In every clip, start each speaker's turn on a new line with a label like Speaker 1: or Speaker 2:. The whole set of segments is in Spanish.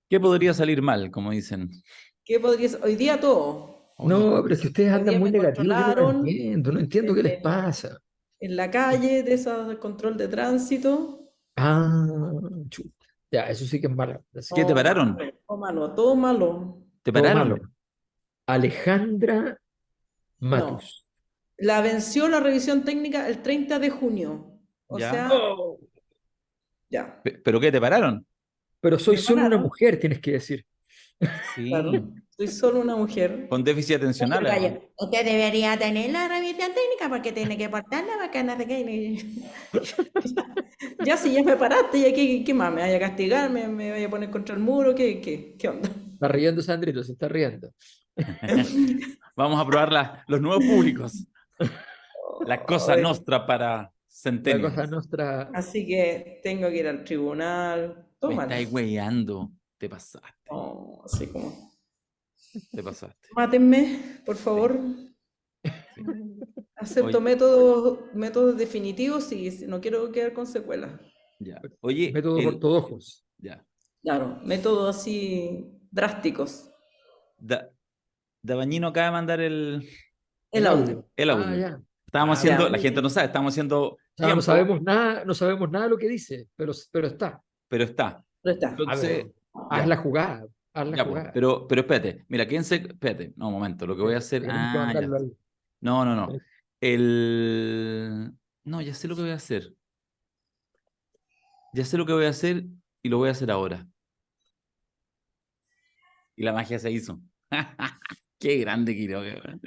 Speaker 1: ¿Qué podría salir mal, como dicen?
Speaker 2: ¿Qué podría ser? Hoy día todo.
Speaker 1: Hoy,
Speaker 3: No, pero es que ustedes
Speaker 2: Hoy
Speaker 3: andan
Speaker 2: día
Speaker 3: muy
Speaker 2: me
Speaker 3: negativos, yo
Speaker 2: controlaron
Speaker 3: no entiendo qué
Speaker 2: en,
Speaker 3: les
Speaker 2: en-
Speaker 3: pasa.
Speaker 2: en la calle de ese control de tránsito.
Speaker 3: Ah, chuta. Ya, eso sí que es malo.
Speaker 1: ¿qué te
Speaker 2: Tómalo,
Speaker 1: pararon?
Speaker 2: tómalo, tómalo.
Speaker 1: ¿Te
Speaker 3: Todo malo.
Speaker 1: pararon?
Speaker 3: Alejandra
Speaker 2: No.
Speaker 3: Matus.
Speaker 2: La venció la revisión técnica el 30 de junio. O
Speaker 1: ¿Ya?
Speaker 2: sea,
Speaker 3: Oh,
Speaker 2: ya.
Speaker 1: ¿Pero qué te pararon?
Speaker 3: pero soy
Speaker 2: Me
Speaker 3: solo una
Speaker 2: pararon,
Speaker 3: mujer, tienes que decir.
Speaker 1: Sí,
Speaker 2: claro. Soy solo una mujer.
Speaker 1: con déficit
Speaker 4: Oye,
Speaker 1: atencional además.
Speaker 4: vaya, usted debería tener la revisión técnica porque tiene que portarla para no sé qué.
Speaker 2: Ya si ya me paraste, ya qué más, me vaya a castigar, me vaya a poner contra el muro, ¿qué onda?
Speaker 3: Está riendo Sandrito, se está riendo.
Speaker 1: Vamos a probar los nuevos públicos. La cosa
Speaker 2: Ay,
Speaker 1: nostra para
Speaker 3: La cosa
Speaker 1: centennials.
Speaker 3: nuestra.
Speaker 2: así que tengo que ir al tribunal.
Speaker 1: Me
Speaker 2: Tómalo.
Speaker 1: estáis weyando. Te pasaste,
Speaker 2: No, así como,
Speaker 1: te pasaste.
Speaker 2: mátenme, por
Speaker 1: Sí,
Speaker 2: favor.
Speaker 1: sí.
Speaker 2: Acepto
Speaker 1: Oye,
Speaker 2: métodos definitivos y no quiero quedar con secuelas.
Speaker 1: ya. Oye,
Speaker 3: Métodos ortodoxos.
Speaker 1: ya.
Speaker 2: Claro, métodos así drásticos.
Speaker 1: Da, Dabañino acaba de mandar
Speaker 2: El
Speaker 3: El
Speaker 2: audio.
Speaker 3: audio.
Speaker 1: el
Speaker 3: Ah,
Speaker 1: audio.
Speaker 3: ya.
Speaker 1: Estábamos
Speaker 3: Ah,
Speaker 2: Ya.
Speaker 1: haciendo,
Speaker 3: bueno.
Speaker 1: la gente no sabe, estamos haciendo
Speaker 3: O sea,
Speaker 1: tiempo,
Speaker 3: no sabemos nada de lo que dice, pero está.
Speaker 1: pero está.
Speaker 2: Pero está.
Speaker 3: A ver,
Speaker 1: Entonces,
Speaker 3: haz
Speaker 1: ya,
Speaker 3: la jugada, haz la
Speaker 1: ya, pues.
Speaker 3: jugada.
Speaker 1: Pero espérate, mira, espérate, no, un momento, lo que voy a hacer.
Speaker 3: Tenemos que
Speaker 1: Ah, ya.
Speaker 3: mandarlo al.
Speaker 1: No, no, no. No, ya sé lo que voy a hacer. Ya sé lo que voy a hacer y lo voy a hacer ahora. Y la magia se hizo. Qué grande, Quiroga.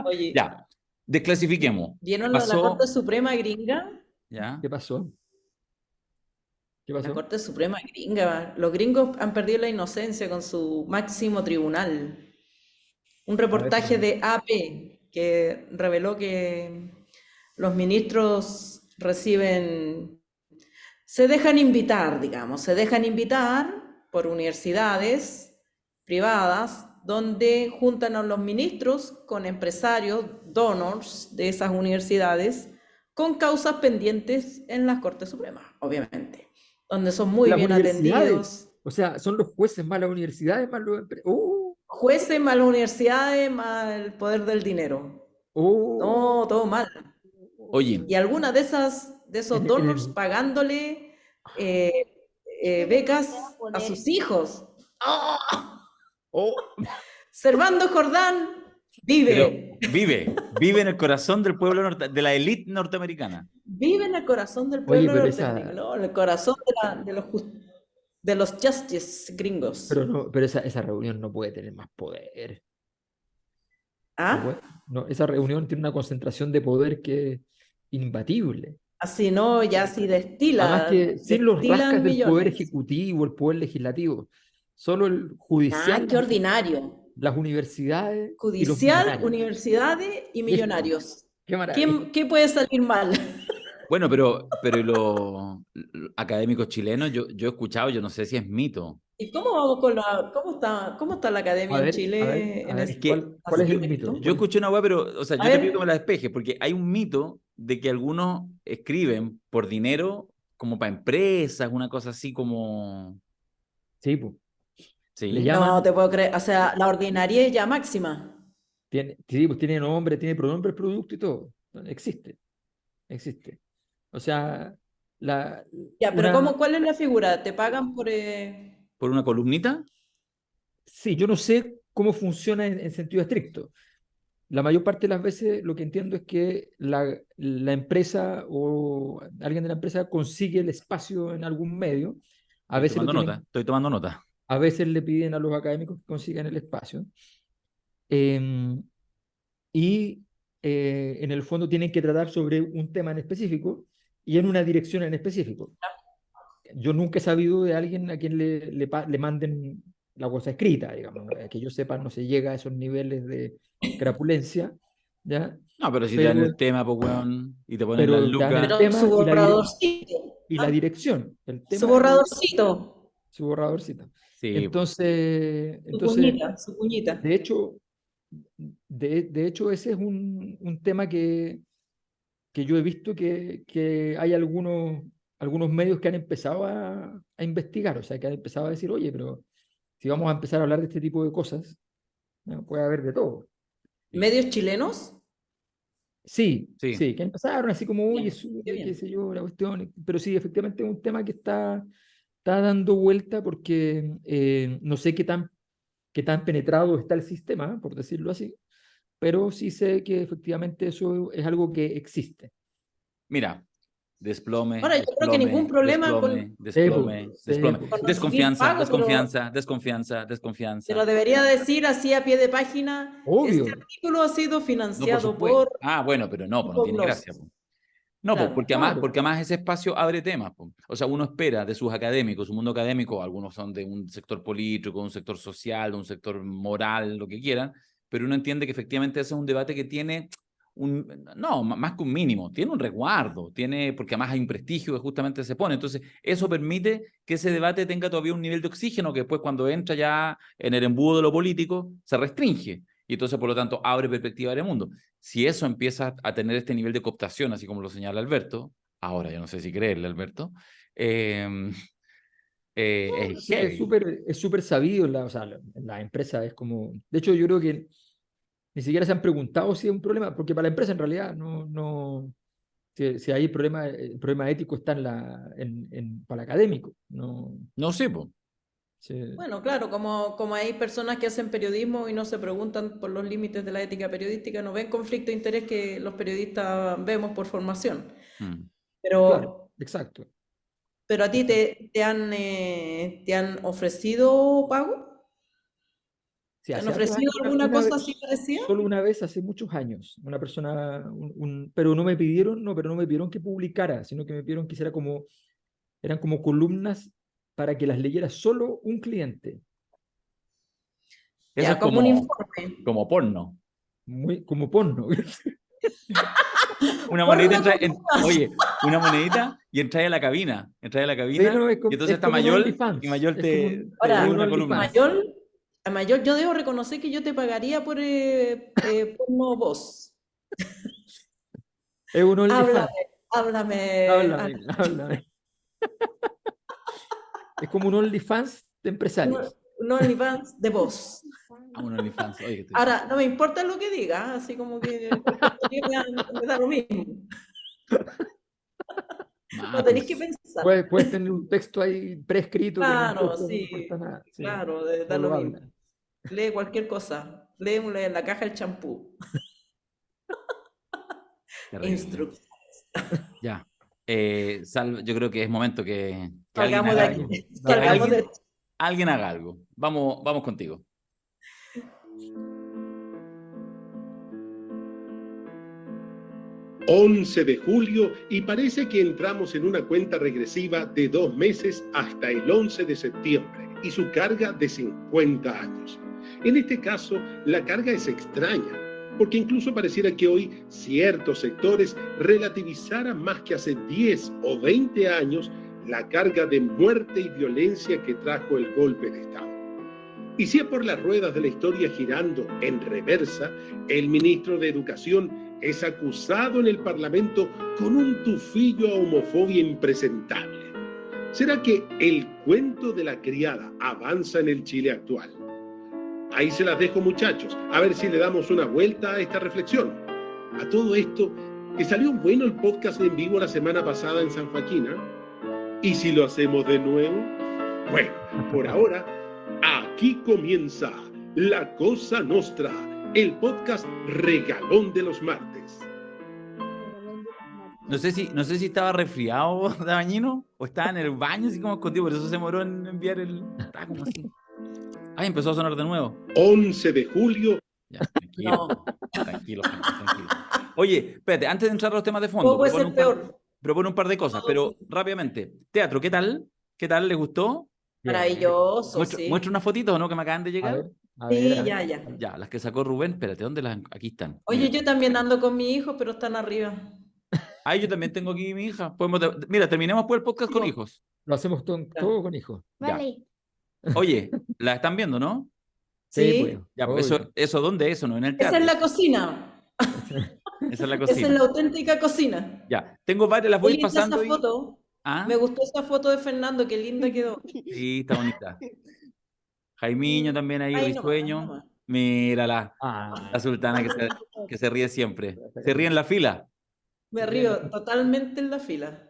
Speaker 2: Oye,
Speaker 1: Ya, desclasifiquemos.
Speaker 2: ¿vieron lo de la Corte
Speaker 1: Pasó,
Speaker 2: Suprema gringa?
Speaker 1: ya.
Speaker 3: ¿Qué pasó? ¿Qué
Speaker 2: La
Speaker 3: pasó?
Speaker 2: Corte Suprema gringa. Los gringos han perdido la inocencia con su máximo tribunal. Un
Speaker 3: A ver,
Speaker 2: reportaje de AP que reveló que los ministros se dejan invitar, digamos, se dejan invitar por universidades privadas donde juntan a los ministros con empresarios, donors de esas universidades, con causas pendientes en las Cortes Supremas, obviamente, donde son muy
Speaker 3: las
Speaker 2: bien
Speaker 3: universidades.
Speaker 2: atendidos.
Speaker 3: O sea, son los jueces más las universidades más los
Speaker 2: Jueces más las universidades más el poder del dinero.
Speaker 3: oh,
Speaker 2: No, todo mal.
Speaker 1: Oye,
Speaker 2: Y algunas de esos
Speaker 3: en
Speaker 2: donors
Speaker 3: el-
Speaker 2: pagándole eh,
Speaker 4: Tiene que
Speaker 2: becas
Speaker 4: empezar a
Speaker 2: a
Speaker 4: poner.
Speaker 2: sus hijos. ¡Oh!
Speaker 3: oh,
Speaker 2: Servando Jordán
Speaker 1: pero
Speaker 2: vive.
Speaker 1: vive en el corazón del pueblo de la élite norteamericana.
Speaker 2: Vive en el corazón del
Speaker 3: oye,
Speaker 2: pueblo
Speaker 3: pero
Speaker 2: norteamericano, ¿no? En el corazón de los justices gringos.
Speaker 3: esa reunión no puede tener más poder. No
Speaker 2: ¿Ah?
Speaker 3: puede, no, esa reunión tiene una concentración de poder que es imbatible.
Speaker 2: Así no, ya si
Speaker 3: Además que sin los rascas
Speaker 2: destilan
Speaker 3: del poder
Speaker 2: millones.
Speaker 3: ejecutivo, el poder legislativo, solo el
Speaker 2: Ah,
Speaker 3: judicial,
Speaker 2: qué ordinario.
Speaker 3: las universidades y los
Speaker 2: Judicial,
Speaker 3: millonarios.
Speaker 2: universidades y
Speaker 3: Listo,
Speaker 2: millonarios.
Speaker 3: qué maravilla.
Speaker 2: Qué puede salir mal?
Speaker 1: Bueno, pero los académicos chilenos, yo he escuchado, yo no sé si es mito.
Speaker 2: ¿Y cómo vamos con cómo está la academia en Chile
Speaker 3: A
Speaker 2: en
Speaker 1: Es
Speaker 3: ver,
Speaker 2: ese
Speaker 1: que
Speaker 3: ¿cuál es el
Speaker 2: aspecto?
Speaker 3: mito?
Speaker 1: yo escuché una weá, pero, o sea,
Speaker 2: A
Speaker 1: yo te pido que me
Speaker 2: ver,
Speaker 1: la despejes, porque hay un mito de que algunos escriben por dinero, como para empresas, una cosa así como.
Speaker 3: Sí, pues, le
Speaker 1: ¿Sí?
Speaker 2: no
Speaker 3: llaman,
Speaker 2: te puedo creer. O sea, la ordinariedad ya máxima.
Speaker 3: sí, pues tiene nombre, tiene pronombre, el producto y todo. Existe, existe. O sea, la,
Speaker 2: Ya, pero
Speaker 3: una,
Speaker 2: ¿cuál es la figura? ¿Te pagan por...?
Speaker 1: ¿Por una columnita?
Speaker 3: sí, yo no sé cómo funciona en sentido estricto. La mayor parte de las veces lo que entiendo es que la empresa o alguien de la empresa consigue el espacio en algún medio. A
Speaker 1: Estoy
Speaker 3: veces lo
Speaker 1: tomando nota,
Speaker 3: tienen,
Speaker 1: estoy tomando nota.
Speaker 3: a veces le piden a los académicos que consigan el espacio. Eh, y en el fondo tienen que tratar sobre un tema en específico y en una dirección en específico. Yo nunca he sabido de alguien a quien le manden la cosa escrita, digamos, ¿no? Que yo sepa, no se llega a esos niveles de crapulencia, ¿ya?
Speaker 1: No, pero si te dan
Speaker 3: Pero,
Speaker 1: el tema, pues, weón, y te ponen las
Speaker 3: pero dan el
Speaker 1: lucas.
Speaker 2: Pero su
Speaker 3: tema
Speaker 2: borradorcito.
Speaker 3: y la
Speaker 2: ¿Ah?
Speaker 3: dirección, el
Speaker 2: Su
Speaker 3: tema y la dirección,
Speaker 2: borradorcito.
Speaker 3: su borradorcito.
Speaker 1: Sí, pues.
Speaker 3: Entonces,
Speaker 2: Su cuñita.
Speaker 3: de hecho, de hecho, ese es un tema que yo he visto que hay algunos algunos medios que han empezado a investigar, o sea, que han empezado a decir, oye, pero si vamos a empezar a hablar de este tipo de cosas, ¿no? Puede haber de todo.
Speaker 2: ¿Medios chilenos?
Speaker 3: Sí,
Speaker 1: Sí.
Speaker 3: sí, que empezaron así como, oye,
Speaker 2: Bien, qué
Speaker 3: sube, qué
Speaker 2: bien.
Speaker 3: sé yo, la cuestión, pero sí, efectivamente es un tema que está dando vuelta porque no sé qué tan penetrado está el sistema, por decirlo así, pero sí sé que efectivamente eso es algo que existe.
Speaker 1: Mira, desplome,
Speaker 2: Ahora, yo creo que ningún
Speaker 1: desplome,
Speaker 2: problema
Speaker 1: desplome,
Speaker 3: Sí, pues,
Speaker 1: desplome,
Speaker 3: sí,
Speaker 1: desplome.
Speaker 3: pues,
Speaker 2: con
Speaker 3: sí.
Speaker 2: recibir
Speaker 1: Desconfianza,
Speaker 2: pago,
Speaker 1: desconfianza, desconfianza,
Speaker 2: pero
Speaker 1: desconfianza.
Speaker 2: debería decir así a pie de página, este
Speaker 3: Obvio,
Speaker 2: artículo ha sido
Speaker 1: No, por
Speaker 2: financiado
Speaker 1: supuesto.
Speaker 2: por
Speaker 1: Ah, bueno, pero no, pues no tiene
Speaker 2: Gloss.
Speaker 1: gracia, po. No, pues
Speaker 2: Claro.
Speaker 3: claro.
Speaker 1: porque además ese espacio abre temas, po. O sea, uno espera de sus académicos, su mundo académico, algunos son de un sector político, un sector social, de un sector moral, lo que quieran, pero uno entiende que efectivamente ese es un debate que tiene no, más que un mínimo, tiene un resguardo, porque además hay un prestigio que justamente se pone. Entonces, eso permite que ese debate tenga todavía un nivel de oxígeno que después cuando entra ya en el embudo de lo político, se restringe. Y entonces, por lo tanto, abre perspectiva de mundo. Si eso empieza a tener este nivel de cooptación, así como lo señala Alberto, ahora yo no sé si creerle, Alberto, eh, es
Speaker 3: Sí,
Speaker 1: heavy.
Speaker 3: es súper sabido, o sea, la empresa es como, de hecho yo creo que ni siquiera se han preguntado si es un problema, porque para la empresa en realidad si hay problema, el problema ético está para el académico, no,
Speaker 1: No sé, po.
Speaker 2: Bueno, claro, como hay personas que hacen periodismo y no se preguntan por los límites de la ética periodística, no ven conflicto de interés que los periodistas vemos por formación.
Speaker 1: Mm.
Speaker 3: claro,
Speaker 2: Pero,
Speaker 3: exacto.
Speaker 2: pero a ti te han ofrecido pago?
Speaker 3: Sí,
Speaker 2: ¿Te han
Speaker 3: hace hartos
Speaker 2: ofrecido
Speaker 3: años,
Speaker 2: alguna
Speaker 3: una
Speaker 2: cosa así
Speaker 3: vez,
Speaker 2: parecida?
Speaker 3: solo una vez, hace muchos años, una persona, pero no me pidieron, no, pero no me pidieron que publicara, sino que me pidieron que hiciera eran como columnas para que las leyera solo un cliente,
Speaker 1: Eso es
Speaker 2: Ya, como un informe.
Speaker 1: como porno.
Speaker 3: muy, como porno.
Speaker 1: Una monedita
Speaker 2: Porno
Speaker 1: entra,
Speaker 2: con más.
Speaker 1: oye, una monedita y entráis a la
Speaker 3: Sí,
Speaker 1: cabina
Speaker 3: no,
Speaker 1: y entonces
Speaker 3: es
Speaker 1: está
Speaker 3: como un
Speaker 1: Mayol y
Speaker 3: OnlyFans,
Speaker 1: Mayol te lee
Speaker 3: es un
Speaker 2: Ahora,
Speaker 1: una
Speaker 2: a
Speaker 1: columna.
Speaker 3: OnlyFans.
Speaker 2: mayor, a mayor yo debo reconocer que yo te pagaría por porno voz.
Speaker 3: Es un
Speaker 2: Háblame,
Speaker 3: OnlyFans,
Speaker 2: háblame,
Speaker 3: háblame, háblame. Es como un OnlyFans de empresarios.
Speaker 2: un OnlyFans de voz.
Speaker 1: A un OnlyFans, oye, que estoy
Speaker 2: Ahora, no me importa lo que diga, así como que cualquier tontería me da lo mismo. No tenéis que
Speaker 1: matus.
Speaker 2: pensar.
Speaker 3: Puedes tener un texto ahí prescrito que no
Speaker 2: Claro,
Speaker 3: importa, no
Speaker 2: sí,
Speaker 3: importa nada. Sí,
Speaker 2: claro, da lo
Speaker 3: solo
Speaker 2: mismo.
Speaker 3: habla.
Speaker 2: Lee cualquier cosa. Lee en la caja el champú.
Speaker 1: Terrible.
Speaker 2: Instrucción.
Speaker 1: Ya. Yo creo que es momento que alguien
Speaker 2: Salgamos de
Speaker 1: haga
Speaker 2: aquí.
Speaker 1: algo. Que
Speaker 3: Dale,
Speaker 2: Salgamos de...
Speaker 1: alguien haga algo. Vamos contigo.
Speaker 5: 11 de julio y parece que entramos en una cuenta regresiva de 2 meses hasta el 11 de septiembre y su carga de 50 años. En este caso, la carga es extraña, porque incluso pareciera que hoy ciertos sectores relativizaran más que hace 10 o 20 años la carga de muerte y violencia que trajo el golpe de Estado. Y si es por las ruedas de la historia girando en reversa, el ministro de Educación es acusado en el Parlamento con un tufillo a homofobia impresentable. ¿Será que el cuento de la criada avanza en el Chile actual? Ahí se las dejo, muchachos, a ver si le damos una vuelta a esta reflexión. A todo esto, que salió bueno el podcast en vivo la semana pasada en San Joaquín, ¿eh? ¿Y si lo hacemos de nuevo? Bueno, por ahora, aquí comienza La Cosa Nostra, el podcast regalón de los martes.
Speaker 1: No sé si estaba resfriado Dabañino o estaba en el baño así como escondido, por eso se demoró en enviar Estaba como así. Ay, empezó a sonar de nuevo.
Speaker 5: 11 de julio.
Speaker 1: Ya, tranquilo.
Speaker 2: No,
Speaker 1: Tranquilo, tranquilo. Oye, espérate, antes de entrar a los temas de
Speaker 2: todo
Speaker 1: fondo,
Speaker 2: puede ser peor.
Speaker 1: propone un par de cosas,
Speaker 2: Todo
Speaker 1: pero
Speaker 2: sí.
Speaker 1: rápidamente. Teatro, ¿qué tal? ¿Qué tal? ¿Les gustó?
Speaker 3: Bien.
Speaker 2: Maravilloso,
Speaker 1: Muestro
Speaker 2: sí.
Speaker 1: unas fotitos, ¿no? Que me acaban de
Speaker 3: A
Speaker 1: llegar.
Speaker 3: ver, a ver,
Speaker 2: Sí,
Speaker 3: a ver.
Speaker 2: ya.
Speaker 1: Ya, las que sacó Rubén. Espérate, ¿dónde las? Aquí están.
Speaker 2: Oye,
Speaker 1: Mira.
Speaker 2: yo también ando con mi hijo, pero están arriba.
Speaker 1: Ah, yo también tengo aquí mi hija. Mira, terminemos pues el podcast con hijos.
Speaker 3: Lo hacemos
Speaker 2: Ya.
Speaker 3: todo con hijos.
Speaker 1: Ya.
Speaker 4: Vale.
Speaker 1: Oye, ¿la están viendo, no?
Speaker 3: Sí, pues,
Speaker 2: ¿Sí?
Speaker 1: Ya, pues
Speaker 3: obvio.
Speaker 1: eso ¿dónde? Eso no en el
Speaker 2: Esa es
Speaker 1: teatro.
Speaker 2: la cocina.
Speaker 1: Esa es la
Speaker 2: Esa es
Speaker 1: cocina.
Speaker 2: la auténtica cocina.
Speaker 1: Ya, tengo varias, las voy a ir
Speaker 2: Oye, ¿está esa
Speaker 1: pasando y...
Speaker 2: foto?
Speaker 1: ¿Ah?
Speaker 2: Me gustó esa foto de Fernando, qué linda quedó.
Speaker 1: Sí, está bonita. Jaimiño también ahí,
Speaker 2: Ahí nomás, ahí
Speaker 1: risueño.
Speaker 2: nomás.
Speaker 1: Mírala,
Speaker 3: Ah,
Speaker 1: la sultana que se ríe siempre. Se ríe en la fila.
Speaker 2: Me río totalmente en la fila.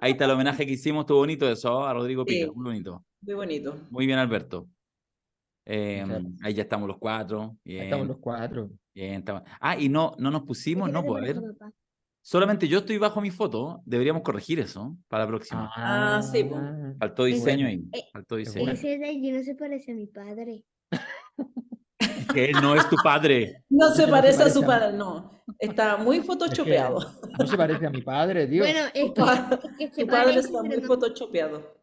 Speaker 1: Ahí está el homenaje que hicimos, estuvo bonito eso, a Rodrigo Pica,
Speaker 2: Sí,
Speaker 1: muy bonito.
Speaker 2: muy bonito.
Speaker 1: Muy bien, Alberto.
Speaker 3: muchas gracias.
Speaker 1: Ahí ya estamos los cuatro.
Speaker 3: Ahí estamos
Speaker 1: Bien,
Speaker 3: los cuatro.
Speaker 1: bien. Ah, y no nos
Speaker 4: ¿Y
Speaker 1: pusimos,
Speaker 4: qué
Speaker 1: no,
Speaker 4: te
Speaker 1: pues a
Speaker 4: parece,
Speaker 1: ver.
Speaker 4: papá?
Speaker 1: Solamente yo estoy bajo mi foto, deberíamos corregir eso para la próxima.
Speaker 2: Ah, sí, pues.
Speaker 1: Faltó
Speaker 4: Es-
Speaker 1: diseño
Speaker 3: bueno.
Speaker 1: ahí, faltó
Speaker 3: Es
Speaker 1: diseño.
Speaker 3: bueno.
Speaker 4: Ese de allí no se parece a mi padre.
Speaker 1: Que él no es tu padre.
Speaker 2: No se
Speaker 3: que no se
Speaker 2: parece a
Speaker 3: parece
Speaker 2: su
Speaker 3: a-
Speaker 2: padre, no. Está muy
Speaker 3: Es que
Speaker 2: photoshopeado.
Speaker 3: no se parece a mi padre, tío.
Speaker 4: Bueno, es que se
Speaker 2: Tu padre
Speaker 4: parece,
Speaker 2: está
Speaker 4: pero
Speaker 2: muy
Speaker 4: no
Speaker 2: photoshopeado.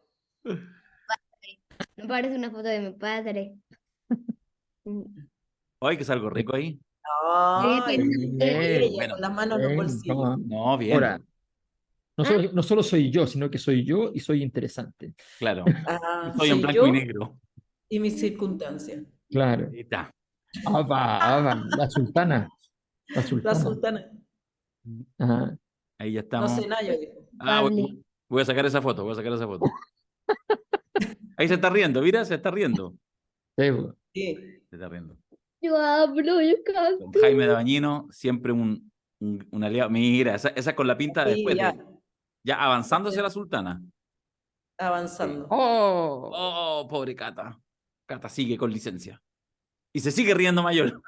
Speaker 4: parece una foto de mi padre.
Speaker 1: Ay, que salgo rico ahí.
Speaker 2: Ay,
Speaker 3: Bien,
Speaker 2: ella
Speaker 1: Bueno,
Speaker 2: con las manos en los
Speaker 3: bien,
Speaker 2: bolsillos.
Speaker 1: no, bien.
Speaker 3: Ahora, no solo soy yo, sino que soy yo y soy interesante.
Speaker 1: Claro.
Speaker 2: Ah,
Speaker 1: Soy en
Speaker 2: soy
Speaker 1: blanco y
Speaker 2: yo
Speaker 1: negro.
Speaker 2: y mis circunstancias.
Speaker 3: Claro.
Speaker 1: Ahí está.
Speaker 3: La sultana. La
Speaker 2: La
Speaker 3: sultana.
Speaker 2: sultana.
Speaker 3: Ajá.
Speaker 1: Ahí ya
Speaker 2: No
Speaker 1: estamos.
Speaker 2: sé nada, yo digo.
Speaker 1: Ah,
Speaker 4: Pablo.
Speaker 1: voy a sacar esa foto, voy a sacar esa foto. Ahí se está riendo, mira, se está riendo.
Speaker 3: Sí, pues.
Speaker 2: Sí.
Speaker 1: Se está riendo.
Speaker 4: Yo hablo, yo canto.
Speaker 1: Con Jaime Dabañino, siempre un aliado. Mira, esa con la pinta
Speaker 2: Sí,
Speaker 1: después
Speaker 2: ya,
Speaker 1: ya avanzándose la sultana.
Speaker 2: avanzando.
Speaker 3: ¡Oh!
Speaker 1: Oh, pobre Cata. Cata sigue con licencia. Y se sigue riendo mayor.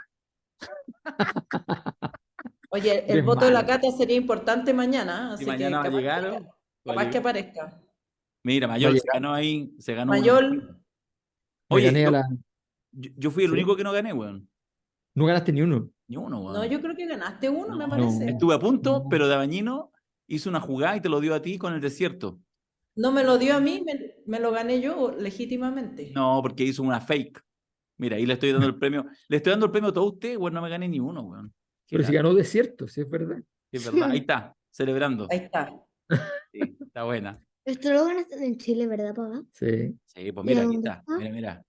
Speaker 2: Oye, el
Speaker 3: Eres
Speaker 2: voto de la
Speaker 3: malo.
Speaker 2: Cata sería importante mañana,
Speaker 1: Y
Speaker 2: así
Speaker 1: mañana va
Speaker 2: que
Speaker 1: a llegar. Va a
Speaker 2: capaz que
Speaker 1: llegar.
Speaker 2: aparezca.
Speaker 1: Mira,
Speaker 3: Va a
Speaker 1: Mayor se
Speaker 3: llegar.
Speaker 1: ganó ahí, se ganó
Speaker 2: Mayol,
Speaker 3: Me
Speaker 1: Oye,
Speaker 3: gané a
Speaker 1: yo,
Speaker 3: la.
Speaker 1: yo fui el
Speaker 3: ¿Sí?
Speaker 1: único que no gané, weón.
Speaker 3: No ganaste ni uno.
Speaker 1: Ni uno,
Speaker 2: no,
Speaker 1: weón.
Speaker 2: yo creo que ganaste uno, me
Speaker 1: No,
Speaker 2: parece.
Speaker 1: estuve a punto,
Speaker 3: No.
Speaker 1: pero Dabañino hizo una jugada y te lo dio a ti con el desierto.
Speaker 2: No me lo dio a mí, me lo gané yo legítimamente.
Speaker 1: No, porque hizo una fake. Mira, ahí le estoy dando el premio. Le estoy dando el premio a todos ustedes, weón, no me gané ni uno, weón. Qué
Speaker 3: Pero si
Speaker 1: lata,
Speaker 3: ganó desierto, sí es verdad.
Speaker 1: es verdad. Ahí está, celebrando.
Speaker 2: Ahí está.
Speaker 1: Sí, está buena.
Speaker 4: Esto lo ganaste en Chile, ¿verdad, papá?
Speaker 3: Sí.
Speaker 1: Sí, pues
Speaker 4: ¿Y
Speaker 1: mira,
Speaker 4: a
Speaker 1: aquí
Speaker 4: dónde
Speaker 1: está.
Speaker 4: está?
Speaker 1: Mira.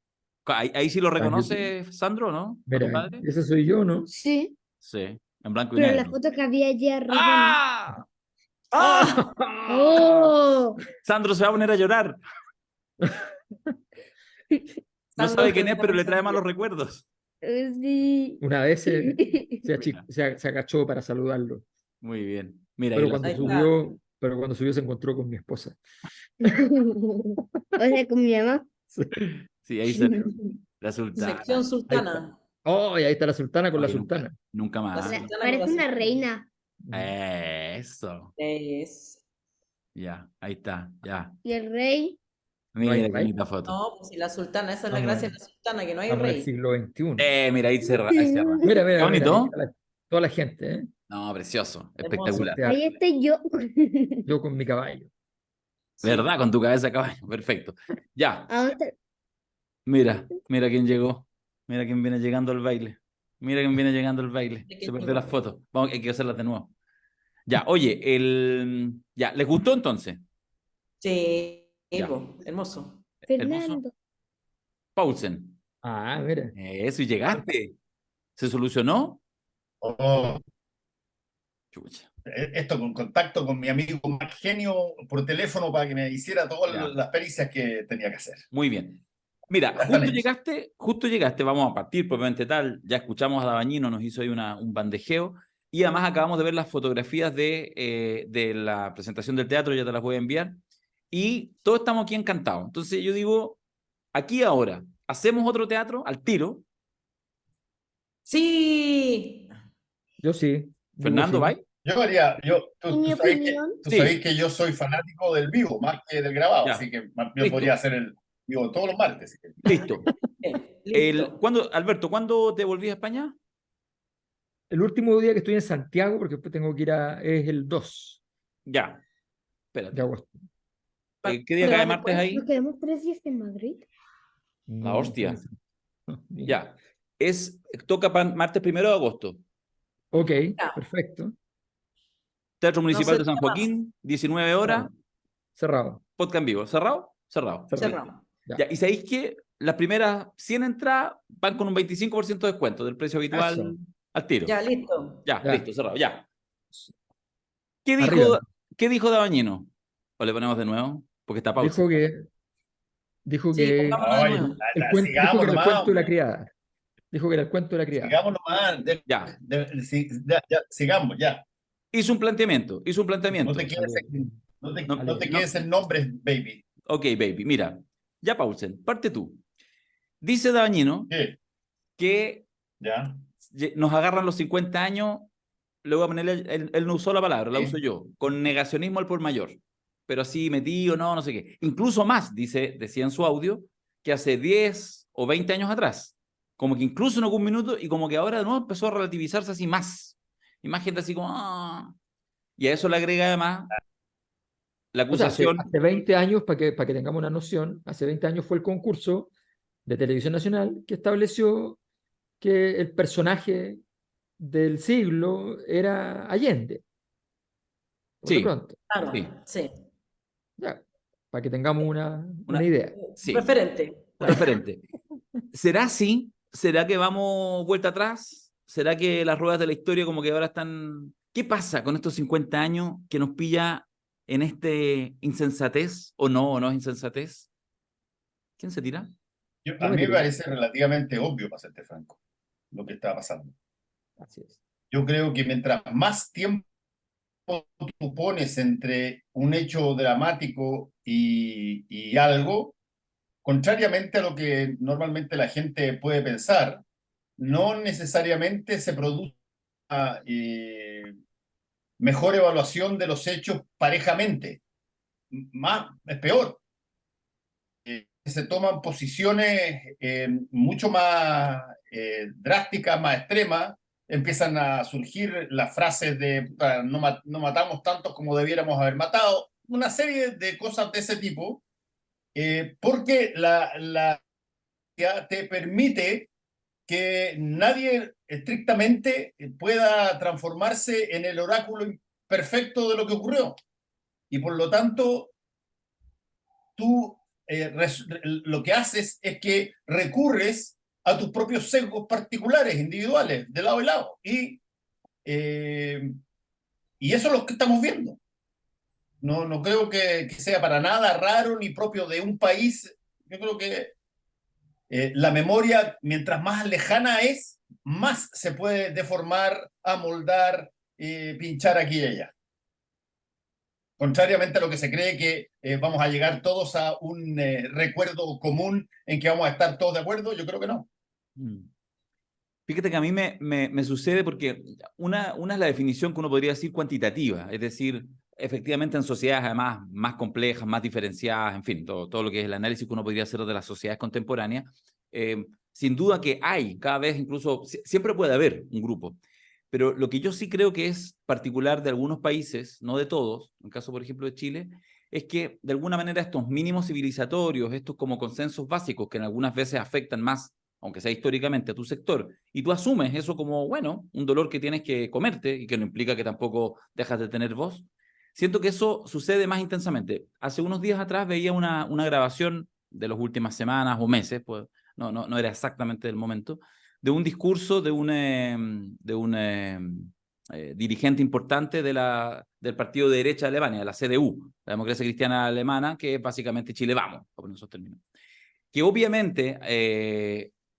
Speaker 1: Ahí sí lo
Speaker 3: Está en YouTube.
Speaker 1: reconoce Sandro, ¿no? ¿A tu
Speaker 3: Mira,
Speaker 1: padre?
Speaker 3: ese soy yo, ¿no?
Speaker 4: Sí,
Speaker 1: Sí, en blanco y
Speaker 4: pero la
Speaker 1: negro.
Speaker 4: foto que había allí arriba
Speaker 1: ¡Ah!
Speaker 2: ¡Ah!
Speaker 4: no. ¡Oh!
Speaker 1: Sandro se va a poner a llorar. No
Speaker 2: Sandro
Speaker 1: sabe quién es,
Speaker 2: tendrá
Speaker 1: pero le trae
Speaker 2: pesadillas.
Speaker 1: malos recuerdos.
Speaker 4: Sí.
Speaker 3: Una vez se
Speaker 1: Buena.
Speaker 3: agachó para saludarlo.
Speaker 1: Muy bien. Mira, ahí
Speaker 3: Pero
Speaker 1: la
Speaker 3: cuando
Speaker 2: Ahí
Speaker 1: sultana.
Speaker 2: está.
Speaker 3: subió se encontró con mi esposa.
Speaker 4: O sea, con mi mamá.
Speaker 3: Sí.
Speaker 1: Sí, ahí se la sultana.
Speaker 2: Sección sultana.
Speaker 3: Oh, y ahí está la sultana con la
Speaker 1: Oye,
Speaker 3: sultana.
Speaker 1: Nunca
Speaker 2: La
Speaker 1: más.
Speaker 2: sultana con
Speaker 4: Parece
Speaker 2: la
Speaker 4: una
Speaker 2: sultana.
Speaker 4: reina.
Speaker 1: Eso.
Speaker 2: Es.
Speaker 1: Ya, ahí está, ya.
Speaker 4: Y el rey.
Speaker 3: No hay
Speaker 1: Mira qué
Speaker 3: rey.
Speaker 1: bonita foto.
Speaker 2: No, pues si la sultana, esa es la
Speaker 3: Vamos
Speaker 2: gracia
Speaker 3: a
Speaker 2: de la sultana, que no hay
Speaker 3: Estamos en el
Speaker 2: rey.
Speaker 3: siglo XXI.
Speaker 1: Mira, ahí cerra, ahí cerra.
Speaker 3: Mira,
Speaker 1: Qué
Speaker 3: mira,
Speaker 1: bonito.
Speaker 3: ahí está toda la gente, ¿eh?
Speaker 1: No, precioso,
Speaker 2: Hermoso.
Speaker 1: espectacular.
Speaker 3: Sortear.
Speaker 4: Ahí estoy yo.
Speaker 3: Yo con mi caballo.
Speaker 2: Sí.
Speaker 1: ¿Verdad? Con tu cabeza de caballo, perfecto. Ya,
Speaker 4: ¿A dónde está?
Speaker 1: mira quién llegó. Mira quién viene llegando al baile. Mira quién viene llegando al baile.
Speaker 2: ¿De
Speaker 1: Se
Speaker 2: quién
Speaker 1: perdió
Speaker 2: llegó?
Speaker 1: las fotos. Vamos, hay que hacerlas de nuevo. Ya, oye, ya, ¿les gustó entonces?
Speaker 2: Sí,
Speaker 1: Ya.
Speaker 2: po, hermoso.
Speaker 1: Hermoso.
Speaker 4: Fernando.
Speaker 1: Paulsen.
Speaker 3: Ah, mira.
Speaker 1: Eso, y llegaste. ¿Se solucionó?
Speaker 6: Oh,
Speaker 1: Chucha.
Speaker 6: esto con contacto con mi amigo Marc Genio por teléfono para que me hiciera todas
Speaker 1: Ya.
Speaker 6: las pericias que tenía que hacer.
Speaker 1: Muy bien. Mira,
Speaker 6: Ya están ellos.
Speaker 1: justo llegaste, vamos a partir propiamente tal, ya escuchamos a Dabañino, nos hizo ahí un bandejeo, y además acabamos de ver las fotografías de la presentación del teatro, ya te las voy a enviar, y todos estamos aquí encantados. Entonces yo digo, aquí ahora, ¿hacemos otro teatro al tiro?
Speaker 2: Sí.
Speaker 3: Yo sí. Digo
Speaker 1: Fernando,
Speaker 3: sí.
Speaker 1: ¿vai?
Speaker 6: Yo haría,
Speaker 4: En mi opinión.
Speaker 6: tú
Speaker 1: Sí.
Speaker 6: sabés que yo soy fanático del vivo más que del grabado,
Speaker 1: Ya.
Speaker 6: así que yo
Speaker 1: Listo.
Speaker 6: podría hacer el vivo todos los martes. así que-
Speaker 1: Listo.
Speaker 2: Listo.
Speaker 1: Alberto, ¿cuándo te volví a España?
Speaker 3: El último día que estoy en Santiago, porque después tengo que ir es el 2
Speaker 1: Ya. Espérate.
Speaker 3: de agosto.
Speaker 1: ¿Qué día
Speaker 2: ¿Dónde
Speaker 1: cae
Speaker 2: vas
Speaker 1: martes
Speaker 2: después?
Speaker 1: ahí?
Speaker 4: Nos quedamos 3 días en Madrid.
Speaker 3: No,
Speaker 1: hostia.
Speaker 3: no, ni-
Speaker 1: Ya. Toca martes 1 de agosto.
Speaker 3: Ok,
Speaker 2: Ya.
Speaker 3: perfecto.
Speaker 1: Teatro Municipal
Speaker 2: se
Speaker 1: de San
Speaker 2: diga más.
Speaker 1: Joaquín, 19 horas,
Speaker 3: Cerrado.
Speaker 1: podcast en vivo. ¿Cerrado? Cerrado.
Speaker 2: Cerramos.
Speaker 3: Ya.
Speaker 1: Ya, y sabéis que las primeras 100 entradas van con un 25% de descuento del precio habitual
Speaker 3: Eso.
Speaker 1: al tiro.
Speaker 2: Ya, listo.
Speaker 1: Ya,
Speaker 3: Ya.
Speaker 1: listo, cerrado, ya.
Speaker 3: Arriba.
Speaker 1: ¿Qué dijo Dabañino? ¿O le ponemos de nuevo? Porque está pausa.
Speaker 3: Dijo
Speaker 2: Sí,
Speaker 3: que
Speaker 2: pongámoslo de
Speaker 6: Oye,
Speaker 2: nuevo.
Speaker 3: dijo que
Speaker 6: sigamos
Speaker 3: era el
Speaker 6: nomás,
Speaker 3: cuento de la
Speaker 6: hombre.
Speaker 3: criada. Dijo que era el cuento de la criada.
Speaker 6: Sigamos nomás.
Speaker 1: Ya.
Speaker 6: Sigamos, ya.
Speaker 1: Hizo un planteamiento.
Speaker 6: No te quedes en,
Speaker 1: No,
Speaker 6: no te
Speaker 1: no.
Speaker 6: quedes en nombres, baby.
Speaker 1: Ok, baby, mira. Ya, Paulsen, parte tú. Dice Dabañino
Speaker 6: ¿Qué?
Speaker 1: que
Speaker 6: Ya.
Speaker 1: nos agarran los 50 años, le voy a poner, él no usó la palabra, la
Speaker 6: Sí.
Speaker 1: uso yo, con negacionismo al por mayor, pero así metido, no sé qué. Incluso más, decía en su audio, que hace 10 o 20 años atrás, como que incluso en algún minuto, y como que ahora de nuevo empezó a relativizarse así más. Y más gente así como, y a eso le agrega además la
Speaker 3: O sea,
Speaker 1: acusación.
Speaker 3: hace 20 años, para que tengamos una noción, hace 20 años fue el concurso de Televisión Nacional que estableció que el personaje del siglo era Allende. Por de
Speaker 1: Sí,
Speaker 3: pronto,
Speaker 2: Claro,
Speaker 1: sí,
Speaker 2: sí.
Speaker 3: ya, para que tengamos una
Speaker 1: una,
Speaker 3: idea.
Speaker 1: sí,
Speaker 2: Referente.
Speaker 1: un referente. ¿Será así? ¿Será que vamos vuelta atrás? ¿Será que las ruedas de la historia como que ahora están... ¿Qué pasa con estos 50 años que nos pilla en este insensatez o no es insensatez? ¿Quién se tira?
Speaker 3: Yo
Speaker 6: A
Speaker 3: me
Speaker 6: mí me
Speaker 3: tiré.
Speaker 6: parece relativamente obvio, para serte franco, lo que está pasando.
Speaker 3: Así es.
Speaker 6: Yo creo que mientras más tiempo tú pones entre un hecho dramático y algo, contrariamente a lo que normalmente la gente puede pensar, no necesariamente se produce una mejor evaluación de los hechos parejamente. Más, es peor. Se toman posiciones mucho más drásticas, más extremas. Empiezan a surgir las frases de no matamos tantos como debiéramos haber matado. Una serie de cosas de ese tipo, porque la te permite que nadie estrictamente pueda transformarse en el oráculo perfecto de lo que ocurrió. Y por lo tanto, tú lo que haces es que recurres a tus propios sesgos particulares, individuales, de lado y lado. Y eso es lo que estamos viendo. No creo que sea para nada raro ni propio de un país. Yo creo que la memoria, mientras más lejana es, más se puede deformar, amoldar, pinchar aquí y allá. Contrariamente a lo que se cree que vamos a llegar todos a un recuerdo común en que vamos a estar todos de acuerdo, yo creo que no.
Speaker 1: Fíjate que a mí me sucede porque una es la definición que uno podría decir cuantitativa, es decir, efectivamente en sociedades además más complejas, más diferenciadas, en fin, todo lo que es el análisis que uno podría hacer de las sociedades contemporáneas, sin duda que hay cada vez incluso, siempre puede haber un grupo, pero lo que yo sí creo que es particular de algunos países, no de todos, en el caso por ejemplo de Chile, es que de alguna manera estos mínimos civilizatorios, estos como consensos básicos que en algunas veces afectan más, aunque sea históricamente, a tu sector, y tú asumes eso como, bueno, un dolor que tienes que comerte y que no implica que tampoco dejas de tener voz. Siento que eso sucede más intensamente. Hace unos días atrás veía una grabación de las últimas semanas o meses, pues no era exactamente del momento, de un discurso de un dirigente importante del partido de derecha de Alemania, la CDU, la Democracia Cristiana Alemana, que es básicamente Chile Vamos, por esos términos. Que obviamente...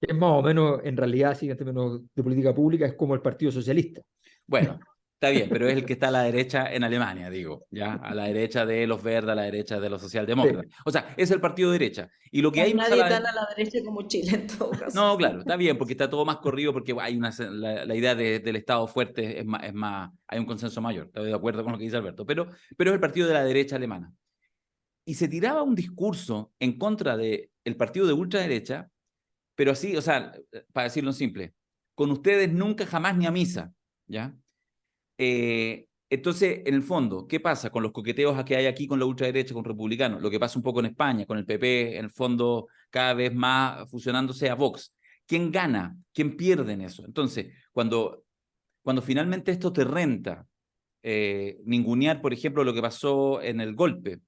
Speaker 3: Es más o menos, en realidad, así en términos de política pública, es como el Partido Socialista.
Speaker 1: Bueno, está bien, pero es el que está a la derecha en Alemania, digo, ¿ya? A la derecha de los verdes, a la derecha de los socialdemócratas.
Speaker 3: Sí.
Speaker 1: O sea, es el partido de derecha. Y lo que hay más a
Speaker 2: Nadie tan a la derecha como Chile en todo caso.
Speaker 1: No, claro, está bien, porque está todo más corrido, porque hay la idea del Estado fuerte es más, hay un consenso mayor, estoy de acuerdo con lo que dice Alberto, pero es el partido de la derecha alemana. Y se tiraba un discurso en contra del partido de ultraderecha, pero así, o sea, para decirlo en simple, con ustedes nunca, jamás ni a misa, ¿ya? Entonces, en el fondo, ¿qué pasa con los coqueteos que hay aquí con la ultraderecha, con republicanos? Lo que pasa un poco en España, con el PP, en el fondo, cada vez más fusionándose a Vox. ¿Quién gana? ¿Quién pierde en eso? Entonces, cuando finalmente esto te renta, ningunear, por ejemplo, lo que pasó en el golpe,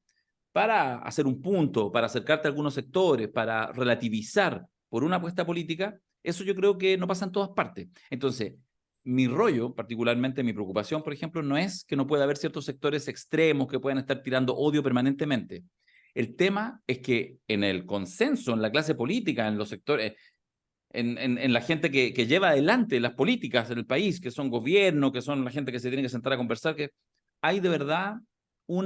Speaker 1: para hacer un punto, para acercarte a algunos sectores, para relativizar por una apuesta política, eso yo creo que no pasa en todas partes. Entonces, mi rollo, particularmente mi preocupación, por ejemplo, no es que no pueda haber ciertos sectores extremos que puedan estar tirando odio permanentemente. El tema es que en el consenso, en la clase política, en los sectores, en la gente que lleva adelante las políticas en el país, que son gobierno, que son la gente que se tiene que sentar a conversar, que hay de verdad un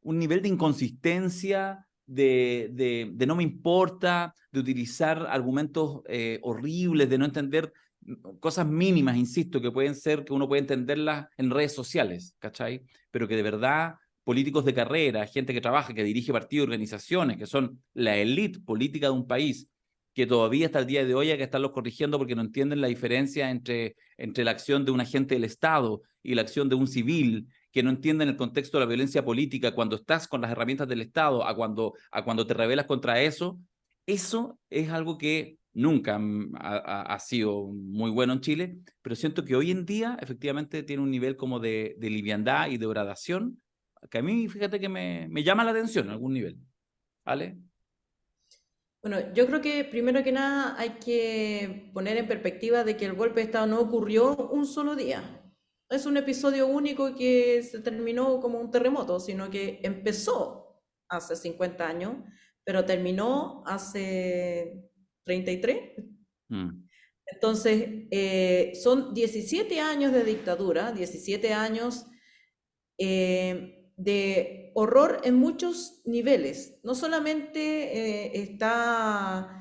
Speaker 1: nivel de inconsistencia, de no me importa, de utilizar argumentos horribles, de no entender cosas mínimas, insisto, que pueden ser, que uno puede entenderlas en redes sociales, ¿cachai? Pero que de verdad políticos de carrera, gente que trabaja, que dirige partidos, organizaciones, que son la élite política de un país, que todavía hasta el día de hoy hay que estarlos corrigiendo porque no entienden la diferencia entre la acción de un agente del Estado y la acción de un civil, que no entienden el contexto de la violencia política cuando estás con las herramientas del Estado a cuando te rebelas contra eso. Eso es algo que nunca ha sido muy bueno en Chile, pero siento que hoy en día efectivamente tiene un nivel como de liviandad y de gradación que a mí, fíjate que me llama la atención en algún nivel. ¿Vale?
Speaker 2: Bueno, yo creo que primero que nada hay que poner en perspectiva de que el golpe de Estado no ocurrió un solo día. No es un episodio único que se terminó como un terremoto, sino que empezó hace 50 años, pero terminó hace 33. Entonces, son 17 años de dictadura, 17 años de horror en muchos niveles. No solamente está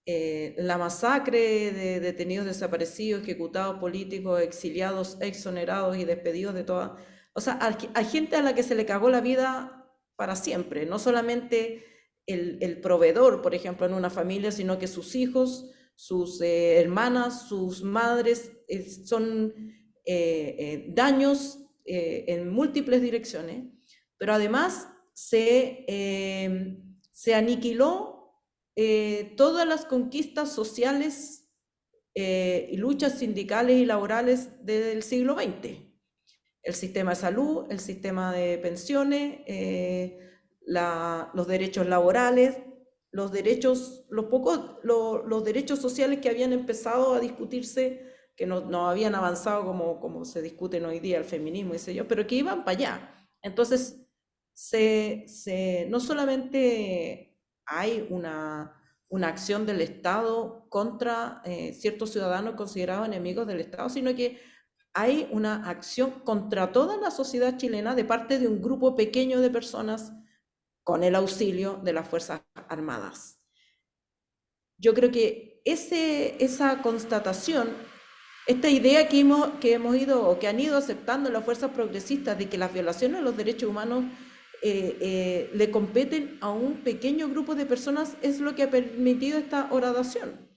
Speaker 2: la masacre de detenidos desaparecidos, ejecutados políticos, exiliados, exonerados y despedidos de todas. O sea, hay gente a la que se le cagó la vida para siempre, no solamente el proveedor, por ejemplo, en una familia, sino que sus hijos, sus hermanas, sus madres, son daños en múltiples direcciones, pero además se aniquiló todas las conquistas sociales y luchas sindicales y laborales del siglo XX. El sistema de salud, el sistema de pensiones, los derechos laborales, los derechos sociales que habían empezado a discutirse, que no habían avanzado como se discuten hoy día el feminismo y sé yo, pero que iban para allá. Entonces, no solamente hay una acción del Estado contra ciertos ciudadanos considerados enemigos del Estado, sino que hay una acción contra toda la sociedad chilena de parte de un grupo pequeño de personas con el auxilio de las Fuerzas Armadas. Yo creo que esa constatación, esta idea que hemos ido o que han ido aceptando las fuerzas progresistas de que las violaciones a los derechos humanos le competen a un pequeño grupo de personas es lo que ha permitido esta horadación.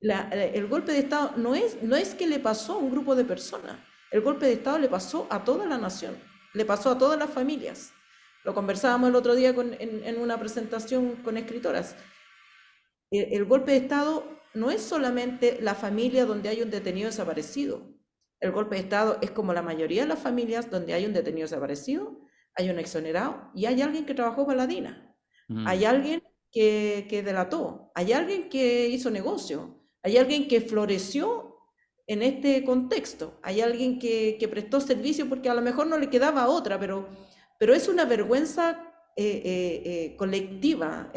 Speaker 2: El golpe de Estado no es que le pasó a un grupo de personas, el golpe de Estado le pasó a toda la nación, le pasó a todas las familias. Lo conversábamos el otro día en una presentación con escritoras. El golpe de Estado no es solamente la familia donde hay un detenido desaparecido. El golpe de Estado es como la mayoría de las familias donde hay un detenido desaparecido, hay un exonerado y hay alguien que trabajó para la DINA. Hay alguien que delató, hay alguien que hizo negocio, hay alguien que floreció en este contexto, hay alguien que prestó servicio porque a lo mejor no le quedaba otra, pero es una vergüenza colectiva.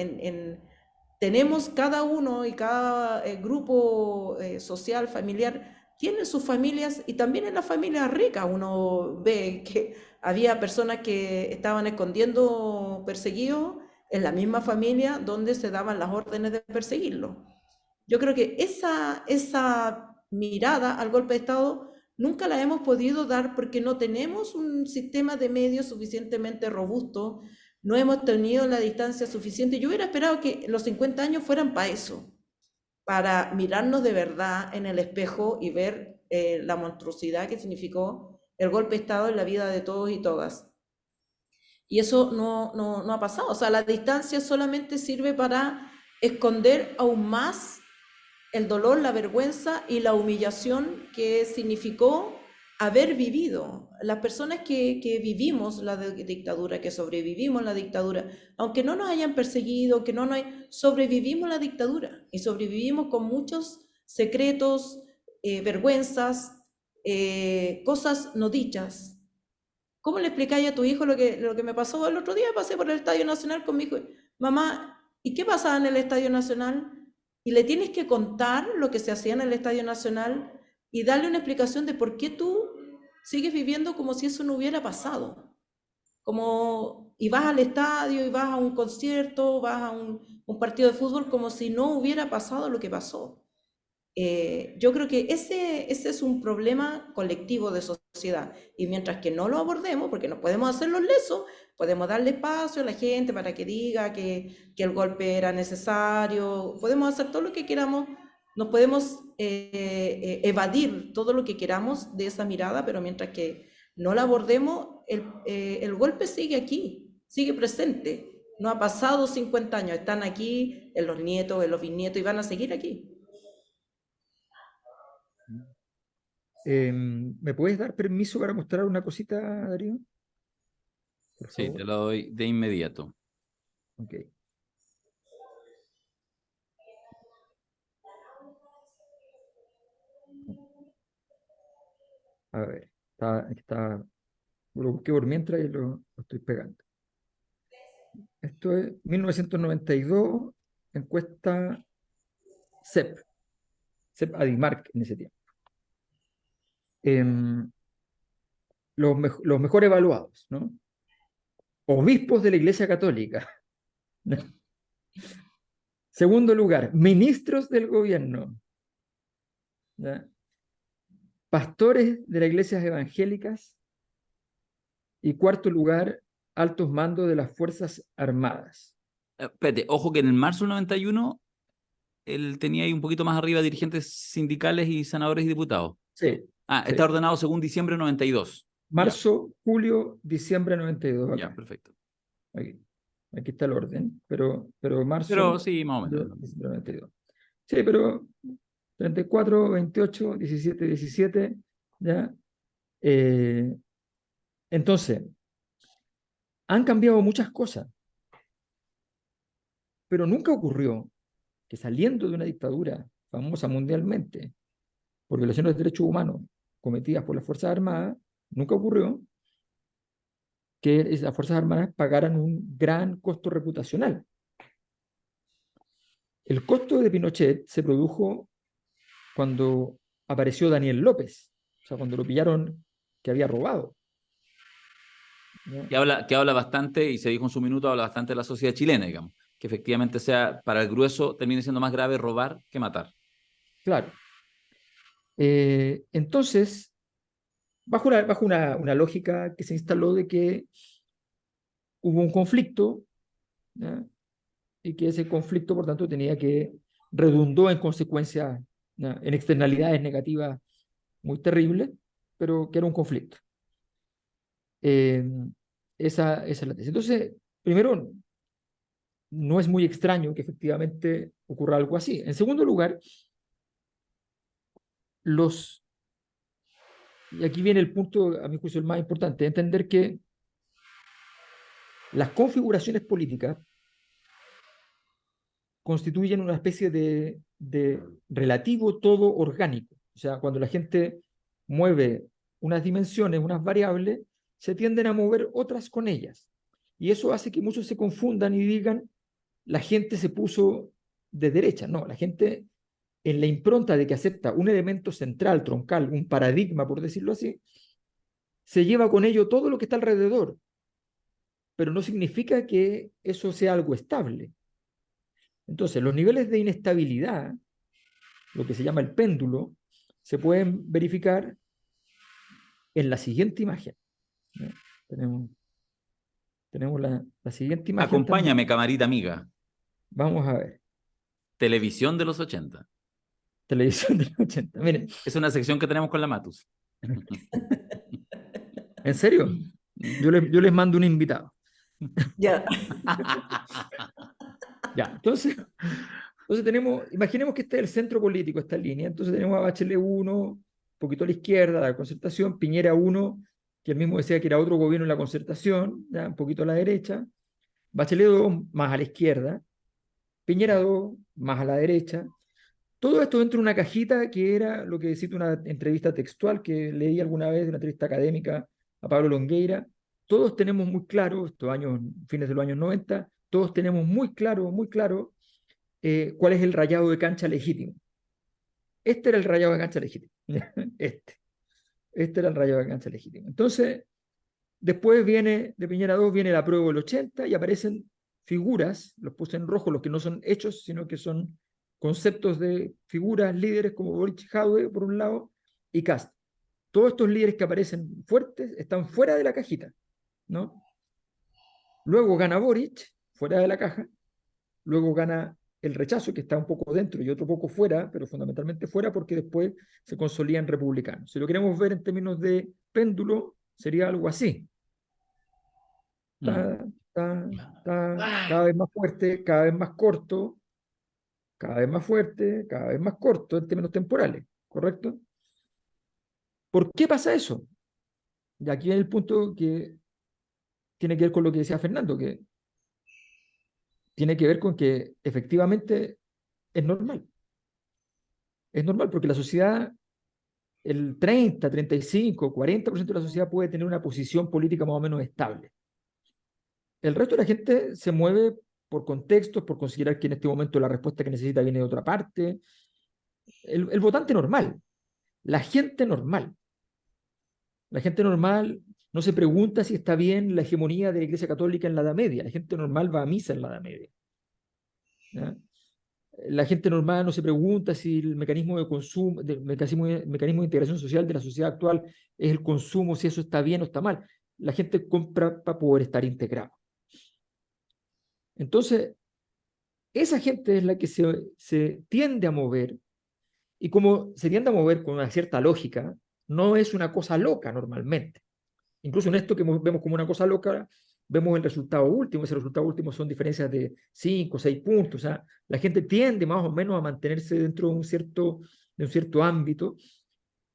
Speaker 2: Tenemos cada uno y cada grupo social, familiar, tiene sus familias y también en las familias ricas uno ve que había personas que estaban escondiendo perseguidos en la misma familia donde se daban las órdenes de perseguirlo. Yo creo que esa mirada al golpe de Estado nunca la hemos podido dar porque no tenemos un sistema de medios suficientemente robusto, no hemos tenido la distancia suficiente. Yo hubiera esperado que los 50 años fueran para eso, para mirarnos de verdad en el espejo y ver la monstruosidad que significó el golpe de Estado en la vida de todos y todas. Y eso no ha pasado. O sea, la distancia solamente sirve para esconder aún más el dolor, la vergüenza y la humillación que significó haber vivido. Las personas que vivimos la dictadura, que sobrevivimos la dictadura, aunque no nos hayan perseguido, sobrevivimos la dictadura y sobrevivimos con muchos secretos, vergüenzas, cosas no dichas. ¿Cómo le explicáis a tu hijo lo que me pasó el otro día? Pasé por el Estadio Nacional con mi hijo. Mamá, ¿y qué pasaba en el Estadio Nacional? Y le tienes que contar lo que se hacía en el Estadio Nacional y darle una explicación de por qué tú sigues viviendo como si eso no hubiera pasado. Y vas al estadio, y vas a un concierto, vas a un partido de fútbol como si no hubiera pasado lo que pasó. Yo creo que ese es un problema colectivo de sociedad. Y mientras que no lo abordemos, porque no podemos hacer los lesos, podemos darle espacio a la gente para que diga que el golpe era necesario, podemos hacer todo lo que queramos, nos podemos evadir todo lo que queramos de esa mirada, pero mientras que no la abordemos, el golpe sigue aquí, sigue presente. No ha pasado 50 años, están aquí en los nietos, en los bisnietos y van a seguir aquí.
Speaker 3: ¿Me puedes dar permiso para mostrar una cosita, Darío? Por
Speaker 1: Sí,
Speaker 3: favor.
Speaker 1: te lo doy de inmediato.
Speaker 3: Ok. A ver, lo busqué por mientras y lo estoy pegando. Esto es 1992, encuesta CEP Adimark en ese tiempo. Los mejor evaluados, ¿no? Obispos de la Iglesia Católica. Segundo lugar, ministros del gobierno. ¿Ya? Pastores de las iglesias evangélicas. Y cuarto lugar, altos mandos de las Fuerzas Armadas.
Speaker 1: Espérate, ojo que en el marzo del 91 él tenía ahí un poquito más arriba dirigentes sindicales y senadores y diputados.
Speaker 3: Sí.
Speaker 1: Ah,
Speaker 3: sí.
Speaker 1: está ordenado según diciembre de 92.
Speaker 3: Marzo, julio, diciembre de 92. Acá.
Speaker 1: Ya, perfecto.
Speaker 3: Aquí está el orden, pero marzo.
Speaker 1: Pero sí, más o menos.
Speaker 3: Diciembre de 92. Sí, pero 34, 28, 17, 17, ¿ya? Entonces, han cambiado muchas cosas, pero nunca ocurrió que saliendo de una dictadura famosa mundialmente por violaciones de derechos humanos cometidas por las Fuerzas Armadas, nunca ocurrió que las Fuerzas Armadas pagaran un gran costo reputacional. El costo de Pinochet se produjo cuando apareció Daniel López, o sea, cuando lo pillaron que había robado. ¿No?
Speaker 1: Que habla bastante, y se dijo en su minuto, habla bastante de la sociedad chilena, digamos, que efectivamente sea, para el grueso, termine siendo más grave robar que matar.
Speaker 3: Claro. Entonces, bajo una lógica que se instaló de que hubo un conflicto, ¿ya? Y que ese conflicto, por tanto, redundó en consecuencias, ¿ya? En externalidades negativas muy terribles, pero que era un conflicto. Esa es la tesis. Entonces, primero, no es muy extraño que efectivamente ocurra algo así. En segundo lugar, y aquí viene el punto, a mi juicio, el más importante, entender que las configuraciones políticas constituyen una especie de relativo todo orgánico. O sea, cuando la gente mueve unas dimensiones, unas variables, se tienden a mover otras con ellas. Y eso hace que muchos se confundan y digan, la gente se puso de derecha. No, la gente, en la impronta de que acepta un elemento central, troncal, un paradigma, por decirlo así, se lleva con ello todo lo que está alrededor. Pero no significa que eso sea algo estable. Entonces, los niveles de inestabilidad, lo que se llama el péndulo, se pueden verificar en la siguiente imagen. Tenemos la siguiente imagen.
Speaker 1: Acompáñame,
Speaker 3: también.
Speaker 1: camarita amiga.
Speaker 3: Vamos a ver.
Speaker 1: Televisión de los 80.
Speaker 3: Televisión de los 80. Miren.
Speaker 1: Es una sección que tenemos con la Matus.
Speaker 3: ¿En serio? Yo les mando un invitado.
Speaker 2: Ya.
Speaker 3: Ya, entonces imaginemos que este es el centro político, esta línea. Entonces tenemos a Bachelet 1, un poquito a la izquierda, la concertación, Piñera 1, que él mismo decía que era otro gobierno en la concertación, ya, un poquito a la derecha, Bachelet 2, más a la izquierda, Piñera 2, más a la derecha, Todo esto dentro de una cajita que era lo que cito una entrevista textual que leí alguna vez, de una entrevista académica a Pablo Longueira. Todos tenemos muy claro, estos años, fines de los años 90, todos tenemos muy claro cuál es el rayado de cancha legítimo. Este era el rayado de cancha legítimo. Este era el rayado de cancha legítimo. Entonces, después viene, de Piñera 2, viene la prueba del 80 y aparecen figuras, los puse en rojo, los que no son hechos, sino que son conceptos de figuras, líderes como Boric Jadwe, por un lado, y Kast. Todos estos líderes que aparecen fuertes están fuera de la cajita, ¿no? Luego gana Boric, fuera de la caja. Luego gana el rechazo, que está un poco dentro y otro poco fuera, pero fundamentalmente fuera, porque después se consolidan republicanos. Si lo queremos ver en términos de péndulo, sería algo así. Está cada vez más fuerte, cada vez más corto, cada vez más fuerte, cada vez más corto en términos temporales, ¿correcto? ¿Por qué pasa eso? Y aquí viene el punto que tiene que ver con lo que decía Fernando, que tiene que ver con que efectivamente es normal. Es normal porque la sociedad, el 30, 35, 40% de la sociedad puede tener una posición política más o menos estable. El resto de la gente se mueve por contextos, por considerar que en este momento la respuesta que necesita viene de otra parte. El votante normal, la gente normal. La gente normal no se pregunta si está bien la hegemonía de la Iglesia Católica en la Edad Media. La gente normal va a misa en la Edad Media, ¿ya? La gente normal no se pregunta si el mecanismo de consumo, mecanismo de integración social de la sociedad actual es el consumo, si eso está bien o está mal. La gente compra para poder estar integrado. Entonces, esa gente es la que se tiende a mover, y como se tiende a mover con una cierta lógica, no es una cosa loca normalmente. Incluso en esto que vemos como una cosa loca, vemos el resultado último. Ese resultado último son diferencias de 5 o 6 puntos. O sea, la gente tiende más o menos a mantenerse dentro de un cierto ámbito,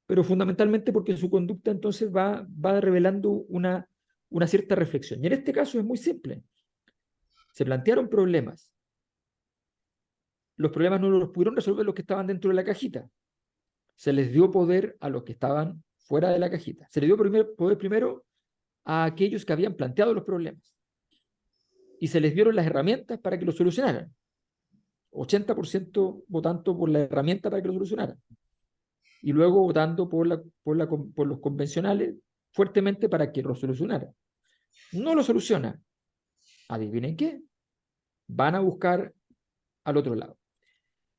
Speaker 3: pero fundamentalmente porque su conducta entonces va revelando una cierta reflexión. Y en este caso es muy simple. Se plantearon problemas. Los problemas no los pudieron resolver los que estaban dentro de la cajita. Se les dio poder a los que estaban fuera de la cajita. Se les dio poder primero a aquellos que habían planteado los problemas. Y se les dieron las herramientas para que lo solucionaran. 80% votando por la herramienta para que lo solucionaran. Y luego votando por los convencionales fuertemente para que lo solucionaran. No lo soluciona. Adivinen qué. Van a buscar al otro lado.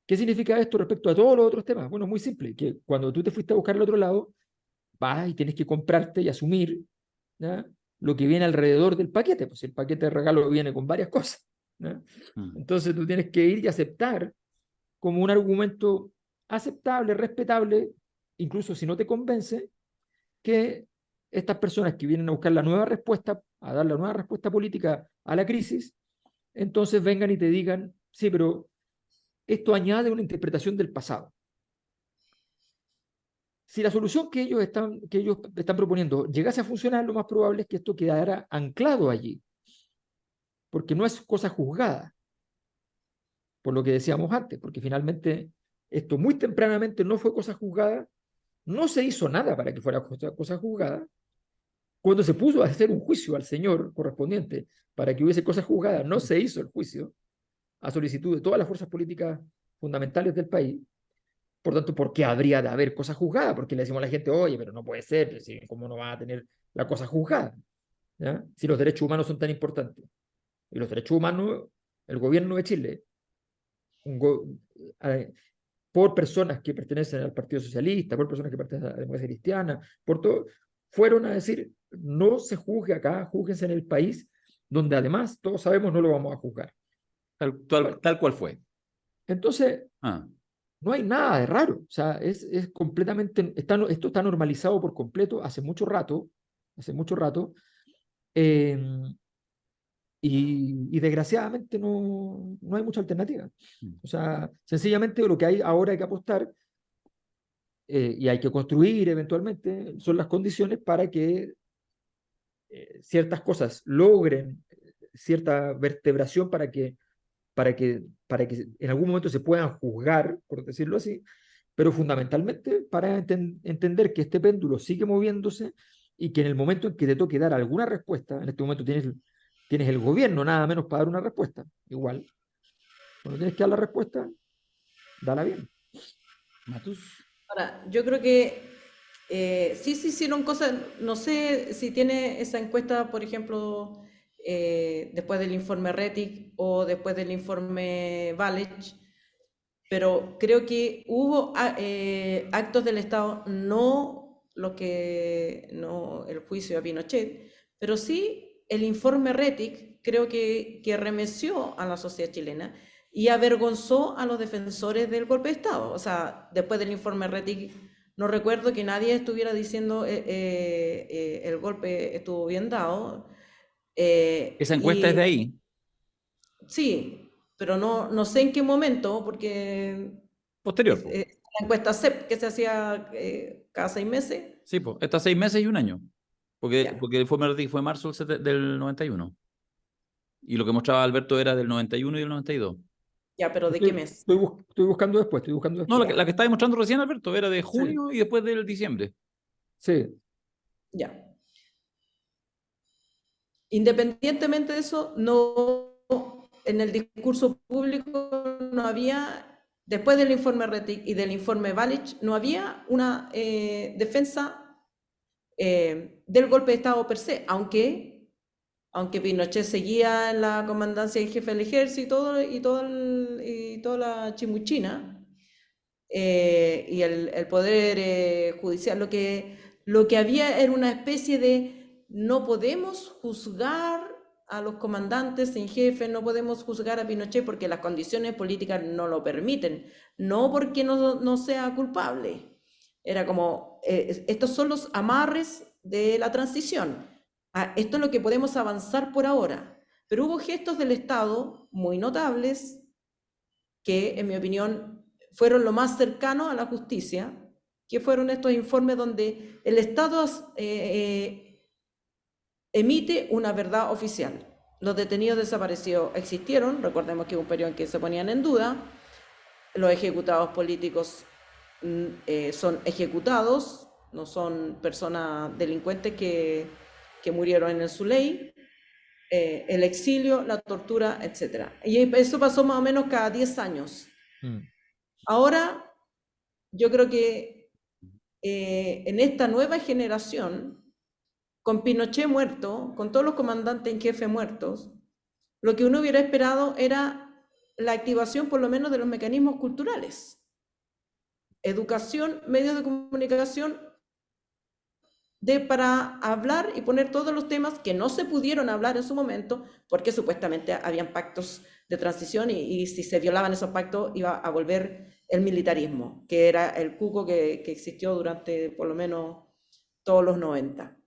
Speaker 3: ¿Qué significa esto respecto a todos los otros temas? Bueno, muy simple, que cuando tú te fuiste a buscar al otro lado, vas y tienes que comprarte y asumir, ¿ya?, lo que viene alrededor del paquete. Pues el paquete de regalo viene con varias cosas, ¿ya? Entonces tú tienes que ir y aceptar como un argumento aceptable, respetable, incluso si no te convence, que estas personas que vienen a buscar la nueva respuesta, a dar la nueva respuesta política a la crisis, entonces vengan y te digan, sí, pero esto añade una interpretación del pasado. Si la solución que ellos están proponiendo llegase a funcionar, lo más probable es que esto quedara anclado allí, porque no es cosa juzgada, por lo que decíamos antes, porque finalmente esto muy tempranamente no fue cosa juzgada, no se hizo nada para que fuera cosa juzgada. Cuando se puso a hacer un juicio al señor correspondiente para que hubiese cosas juzgadas, no se hizo el juicio a solicitud de todas las fuerzas políticas fundamentales del país. Por tanto, ¿por qué habría de haber cosas juzgadas? Porque le decimos a la gente, oye, pero no puede ser, ¿cómo no va a tener la cosa juzgada? ¿Ya? Si los derechos humanos son tan importantes. Y los derechos humanos, el gobierno de Chile, por personas que pertenecen al Partido Socialista, por personas que pertenecen a la democracia cristiana, por todo, fueron a decir, no se juzgue acá, júzguense en el país, donde además todos sabemos no lo vamos a juzgar.
Speaker 1: Tal cual fue.
Speaker 3: Entonces, no hay nada de raro. O sea, es completamente, esto está normalizado por completo hace mucho rato, y desgraciadamente no hay mucha alternativa. O sea, sencillamente lo que hay ahora hay que apostar y hay que construir eventualmente son las condiciones para que ciertas cosas logren cierta vertebración para que para que en algún momento se puedan juzgar, por decirlo así, pero fundamentalmente para entender que este péndulo sigue moviéndose y que en el momento en que te toque dar alguna respuesta, en este momento tienes el gobierno nada menos para dar una respuesta, igual, cuando tienes que dar la respuesta, dala bien.
Speaker 1: Matus.
Speaker 2: Ahora, yo creo que sí se hicieron cosas, no sé si tiene esa encuesta, por ejemplo, después del informe Rettig o después del informe Valech, pero creo que hubo actos del Estado, no el juicio a Pinochet, pero sí el informe Rettig, creo que remeció a la sociedad chilena y avergonzó a los defensores del golpe de Estado. O sea, después del informe Rettig, no recuerdo que nadie estuviera diciendo el golpe estuvo bien dado.
Speaker 1: Esa encuesta es de ahí.
Speaker 2: Sí, pero no sé en qué momento, porque
Speaker 1: Posterior, po.
Speaker 2: la encuesta CEP que se hacía cada 6 meses.
Speaker 1: Sí, pues, está 6 meses y un año. Porque
Speaker 2: Ya.
Speaker 1: fue marzo del 91. Y lo que mostraba Alberto era del 91 y del 92.
Speaker 2: Ya, pero ¿de qué mes?
Speaker 3: Estoy buscando después,
Speaker 1: No,
Speaker 3: después.
Speaker 1: la que está demostrando recién Alberto era de
Speaker 3: Sí.
Speaker 1: junio y después del diciembre.
Speaker 3: Sí.
Speaker 2: Ya. Independientemente de eso, no, en el discurso público no había, después del informe Rettig y del informe Valech, no había una defensa del golpe de Estado per se, aunque Pinochet seguía en la comandancia del jefe del ejército y toda la chimuchina, y el poder judicial, lo que había era una especie de no podemos juzgar a los comandantes en jefe, no podemos juzgar a Pinochet porque las condiciones políticas no lo permiten, no porque no sea culpable. Era como, estos son los amarres de la transición. Esto es lo que podemos avanzar por ahora. Pero hubo gestos del Estado muy notables que, en mi opinión, fueron lo más cercano a la justicia, que fueron estos informes donde el Estado emite una verdad oficial. Los detenidos desaparecidos existieron, recordemos que hubo un periodo en que se ponían en duda, los ejecutados políticos son ejecutados, no son personas delincuentes que murieron en su ley, el exilio, la tortura, etc. Y eso pasó más o menos cada 10 años. Ahora, yo creo que en esta nueva generación, con Pinochet muerto, con todos los comandantes en jefe muertos, lo que uno hubiera esperado era la activación por lo menos de los mecanismos culturales. Educación, medios de comunicación, para hablar y poner todos los temas que no se pudieron hablar en su momento, porque supuestamente habían pactos de transición y si se violaban esos pactos iba a volver el militarismo, que era el cuco que existió durante por lo menos todos los 90.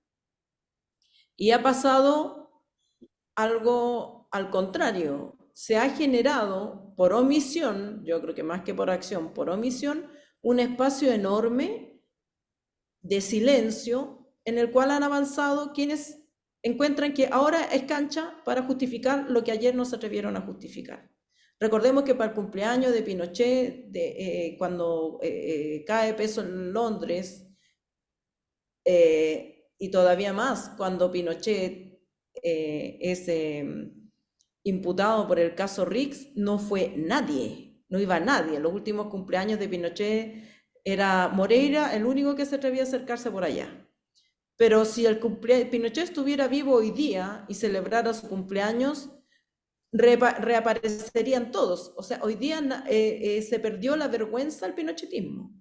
Speaker 2: Y ha pasado algo al contrario, se ha generado por omisión, yo creo que más que por acción, por omisión, un espacio enorme de silencio en el cual han avanzado quienes encuentran que ahora es cancha para justificar lo que ayer no se atrevieron a justificar. Recordemos que para el cumpleaños de Pinochet, cuando cae preso en Londres, y todavía más cuando Pinochet es imputado por el caso Rix, no fue nadie, no iba nadie. En los últimos cumpleaños de Pinochet era Moreira el único que se atrevía a acercarse por allá. Pero si Pinochet estuviera vivo hoy día y celebrara su cumpleaños, reaparecerían todos. O sea, hoy día se perdió la vergüenza al pinochetismo.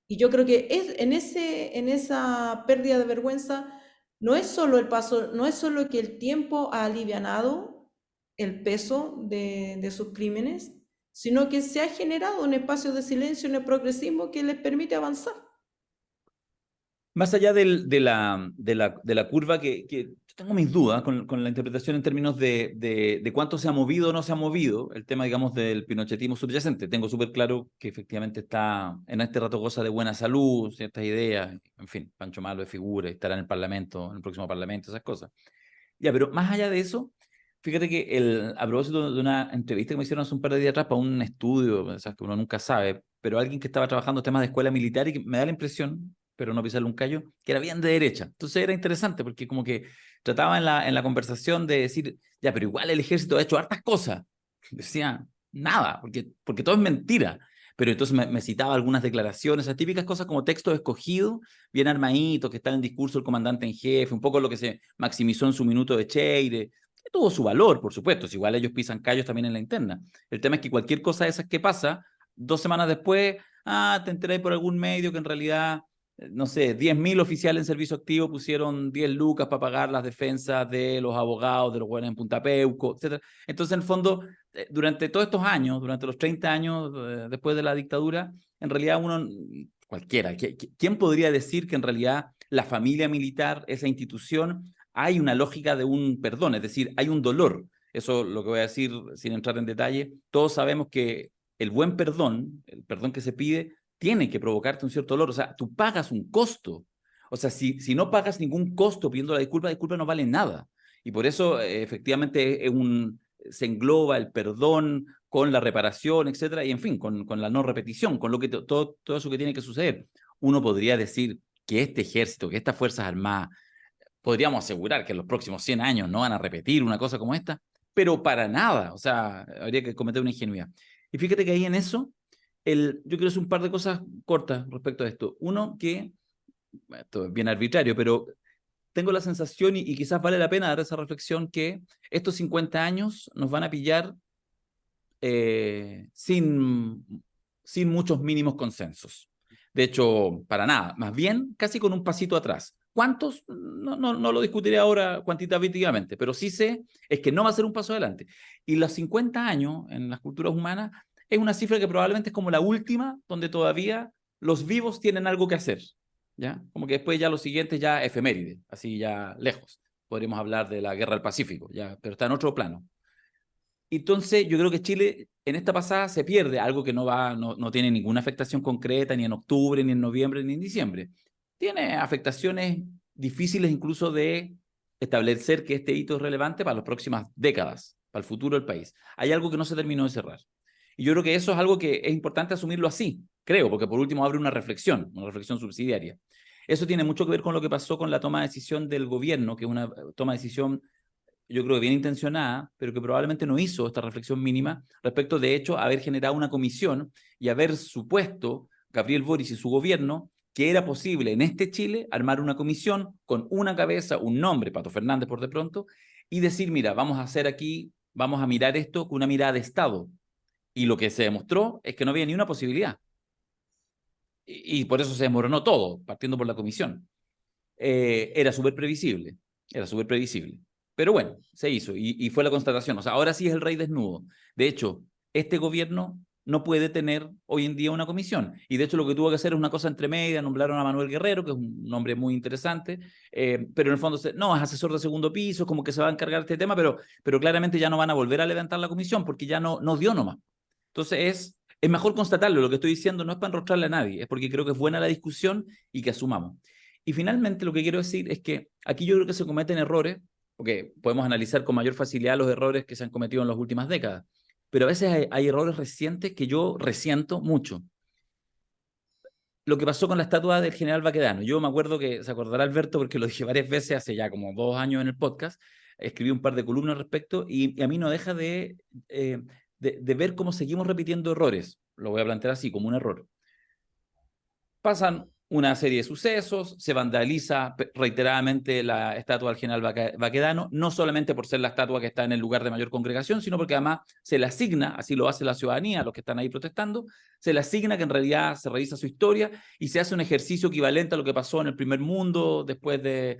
Speaker 2: Y yo creo que en esa pérdida de vergüenza no es solo el paso, no es solo que el tiempo ha alivianado el peso de sus crímenes, sino que se ha generado un espacio de silencio en el progresismo que les permite avanzar.
Speaker 1: Más allá de la curva, que yo tengo mis dudas con la interpretación en términos de cuánto se ha movido o no se ha movido el tema, digamos, del pinochetismo subyacente. Tengo súper claro que efectivamente está, en este rato goza de buena salud, ciertas ideas, en fin, Pancho Malo de figura, estará en el Parlamento, en el próximo Parlamento, esas cosas. Ya, pero más allá de eso, Fíjate que a propósito de una entrevista que me hicieron hace un par de días atrás para un estudio, o sea, que uno nunca sabe, pero alguien que estaba trabajando temas de escuela militar y que me da la impresión, pero no pisarle un callo, que era bien de derecha. Entonces era interesante porque como que trataba en la conversación de decir, ya, pero igual el ejército ha hecho hartas cosas. Decía, nada, porque todo es mentira. Pero entonces me citaba algunas declaraciones, esas típicas cosas como textos escogidos, bien armaditos, que está en el discurso del comandante en jefe, un poco lo que se maximizó en su minuto de Cheire, que tuvo su valor, por supuesto, si igual ellos pisan callos también en la interna. El tema es que cualquier cosa de esas que pasa, 2 semanas después, te enteré por algún medio que en realidad, no sé, 10.000 oficiales en servicio activo pusieron 10 lucas para pagar las defensas de los abogados, de los buenos en Punta Peuco, etc. Entonces, en el fondo, durante todos estos años, durante los 30 años después de la dictadura, en realidad uno, cualquiera, ¿quién podría decir que en realidad la familia militar, esa institución, hay una lógica de un perdón, es decir, hay un dolor? Eso lo que voy a decir sin entrar en detalle. Todos sabemos que el buen perdón, el perdón que se pide, tiene que provocarte un cierto dolor. O sea, tú pagas un costo. O sea, si no pagas ningún costo pidiendo la disculpa no vale nada. Y por eso, efectivamente, se engloba el perdón con la reparación, etcétera, y en fin, con la no repetición, con lo que todo eso que tiene que suceder. Uno podría decir que este ejército, que estas Fuerzas Armadas, podríamos asegurar que en los próximos 100 años no van a repetir una cosa como esta, pero para nada, o sea, habría que cometer una ingenuidad. Y fíjate que ahí en eso, yo quiero hacer un par de cosas cortas respecto a esto. Uno, que, esto es bien arbitrario, pero tengo la sensación, y quizás vale la pena dar esa reflexión, que estos 50 años nos van a pillar sin muchos mínimos consensos. De hecho, para nada, más bien casi con un pasito atrás. ¿Cuántos? No lo discutiré ahora cuantitativamente, pero sí sé es que no va a ser un paso adelante. Y los 50 años en las culturas humanas es una cifra que probablemente es como la última donde todavía los vivos tienen algo que hacer, ¿ya? Como que después ya los siguientes ya efeméride, así ya lejos. Podríamos hablar de la Guerra del Pacífico, ya, pero está en otro plano. Entonces, yo creo que Chile en esta pasada se pierde algo que no tiene ninguna afectación concreta ni en octubre, ni en noviembre, ni en diciembre. Tiene afectaciones difíciles incluso de establecer que este hito es relevante para las próximas décadas, para el futuro del país. Hay algo que no se terminó de cerrar. Y yo creo que eso es algo que es importante asumirlo así, creo, porque por último abre una reflexión subsidiaria. Eso tiene mucho que ver con lo que pasó con la toma de decisión del gobierno, que es una toma de decisión, yo creo que bien intencionada, pero que probablemente no hizo esta reflexión mínima respecto, de hecho, a haber generado una comisión y haber supuesto Gabriel Boric y su gobierno que era posible en este Chile armar una comisión con una cabeza, un nombre, Pato Fernández por de pronto, y decir, mira, vamos a hacer aquí, vamos a mirar esto con una mirada de Estado. Y lo que se demostró es que no había ni una posibilidad. Y por eso se desmoronó todo, partiendo por la comisión. Era súper previsible, Pero bueno, se hizo y fue la constatación. O sea, ahora sí es el rey desnudo. De hecho, este gobierno no puede tener hoy en día una comisión. Y de hecho lo que tuvo que hacer es una cosa entre medias. Nombraron a Manuel Guerrero, que es un hombre muy interesante, pero en el fondo no, es asesor de segundo piso, como que se va a encargar de este tema, pero claramente ya no van a volver a levantar la comisión porque ya no dio nomás. Entonces es mejor constatarlo. Lo que estoy diciendo no es para enrostrarle a nadie, es porque creo que es buena la discusión y que asumamos. Y finalmente lo que quiero decir es que aquí yo creo que se cometen errores, porque podemos analizar con mayor facilidad los errores que se han cometido en las últimas décadas, pero a veces hay errores recientes que yo resiento mucho. Lo que pasó con la estatua del general Baquedano. Yo me acuerdo que, se acordará Alberto, porque lo dije varias veces hace ya como 2 años en el podcast, escribí un par de columnas al respecto y a mí no deja de ver cómo seguimos repitiendo errores. Lo voy a plantear así, como un error. Pasan una serie de sucesos, se vandaliza reiteradamente la estatua del general Baquedano, no solamente por ser la estatua que está en el lugar de mayor congregación, sino porque además se le asigna, así lo hace la ciudadanía, los que están ahí protestando, se le asigna que en realidad se revisa su historia y se hace un ejercicio equivalente a lo que pasó en el primer mundo, después de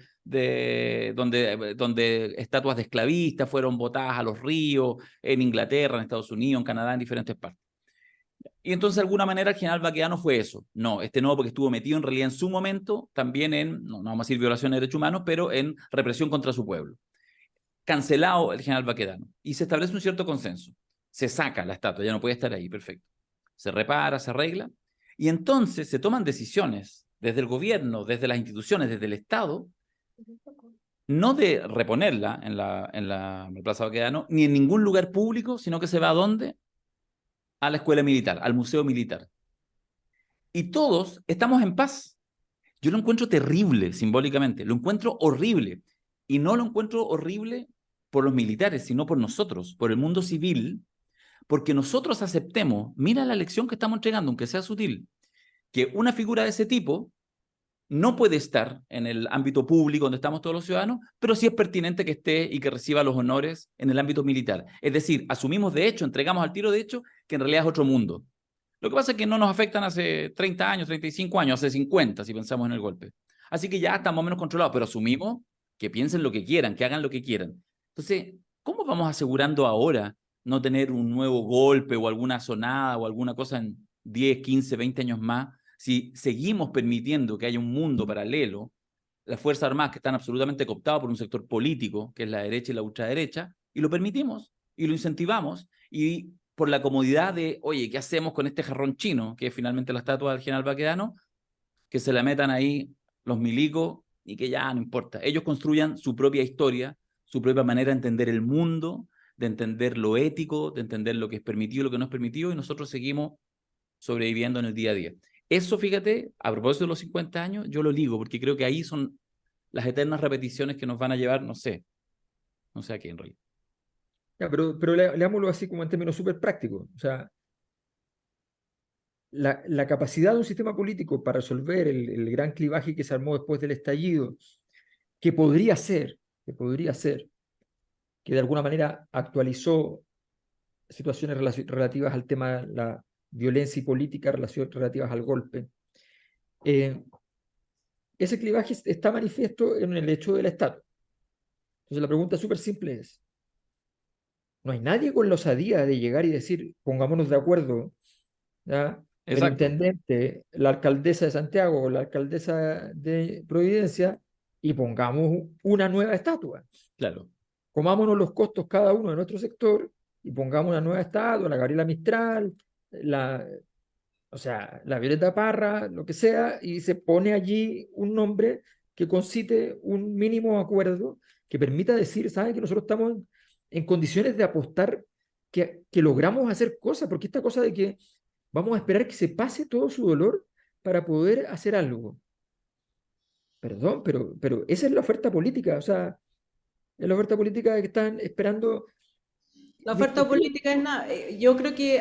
Speaker 1: donde estatuas de esclavistas fueron botadas a los ríos, en Inglaterra, en Estados Unidos, en Canadá, en diferentes partes. Y entonces, de alguna manera, el general Baquedano fue eso. No, no, porque estuvo metido en realidad en su momento también no vamos a decir violación de derechos humanos, pero en represión contra su pueblo. Cancelado el general Baquedano. Y se establece un cierto consenso. Se saca la estatua, ya no puede estar ahí, perfecto. Se repara, se arregla. Y entonces se toman decisiones desde el gobierno, desde las instituciones, desde el Estado, no de reponerla en la Plaza Baquedano, ni en ningún lugar público, sino que se va ¿a dónde? A la escuela militar, al museo militar. Y todos estamos en paz. Yo lo encuentro terrible simbólicamente, lo encuentro horrible. Y no lo encuentro horrible por los militares, sino por nosotros, por el mundo civil, porque nosotros aceptemos, mira la lección que estamos entregando, aunque sea sutil, que una figura de ese tipo no puede estar en el ámbito público donde estamos todos los ciudadanos, pero sí es pertinente que esté y que reciba los honores en el ámbito militar. Es decir, asumimos de hecho, entregamos al tiro de hecho, que en realidad es otro mundo. Lo que pasa es que no nos afectan hace 30 años, 35 años, hace 50, si pensamos en el golpe. Así que ya estamos menos controlados, pero asumimos que piensen lo que quieran, que hagan lo que quieran. Entonces, ¿cómo vamos asegurando ahora no tener un nuevo golpe o alguna sonada o alguna cosa en 10, 15, 20 años más si seguimos permitiendo que haya un mundo paralelo, las Fuerzas Armadas que están absolutamente cooptadas por un sector político, que es la derecha y la ultraderecha, y lo permitimos y lo incentivamos, y por la comodidad de, oye, ¿qué hacemos con este jarrón chino, que es finalmente la estatua del general Baquedano? Que se la metan ahí los milicos y que ya no importa. Ellos construyan su propia historia, su propia manera de entender el mundo, de entender lo ético, de entender lo que es permitido y lo que no es permitido, y nosotros seguimos sobreviviendo en el día a día. Eso, fíjate, a propósito de los 50 años, yo lo ligo, porque creo que ahí son las eternas repeticiones que nos van a llevar, no sé a qué en realidad.
Speaker 3: Ya, pero leámoslo así como en términos súper prácticos. O sea, la capacidad de un sistema político para resolver el gran clivaje que se armó después del estallido, que podría ser, que de alguna manera actualizó situaciones relativas al tema de la violencia y política, relaciones relativas al golpe. Ese clivaje está manifiesto en el hecho del Estado. Entonces la pregunta súper simple es, no hay nadie con la osadía de llegar y decir, pongámonos de acuerdo, ¿ya? El
Speaker 1: Exacto,
Speaker 3: intendente, la alcaldesa de Santiago o la alcaldesa de Providencia, y pongamos una nueva estatua.
Speaker 1: claro.
Speaker 3: Comámonos los costos cada uno de nuestro sector y pongamos una nueva estatua, la Gabriela Mistral, la Violeta Parra, lo que sea, y se pone allí un nombre que concite un mínimo acuerdo que permita decir, ¿sabes? Que nosotros estamos en condiciones de apostar que logramos hacer cosas, porque esta cosa de que vamos a esperar que se pase todo su dolor para poder hacer algo. Perdón, pero esa es la oferta política, o sea, es la oferta política que están esperando
Speaker 2: La oferta
Speaker 3: discutir.
Speaker 2: política es nada. Yo creo que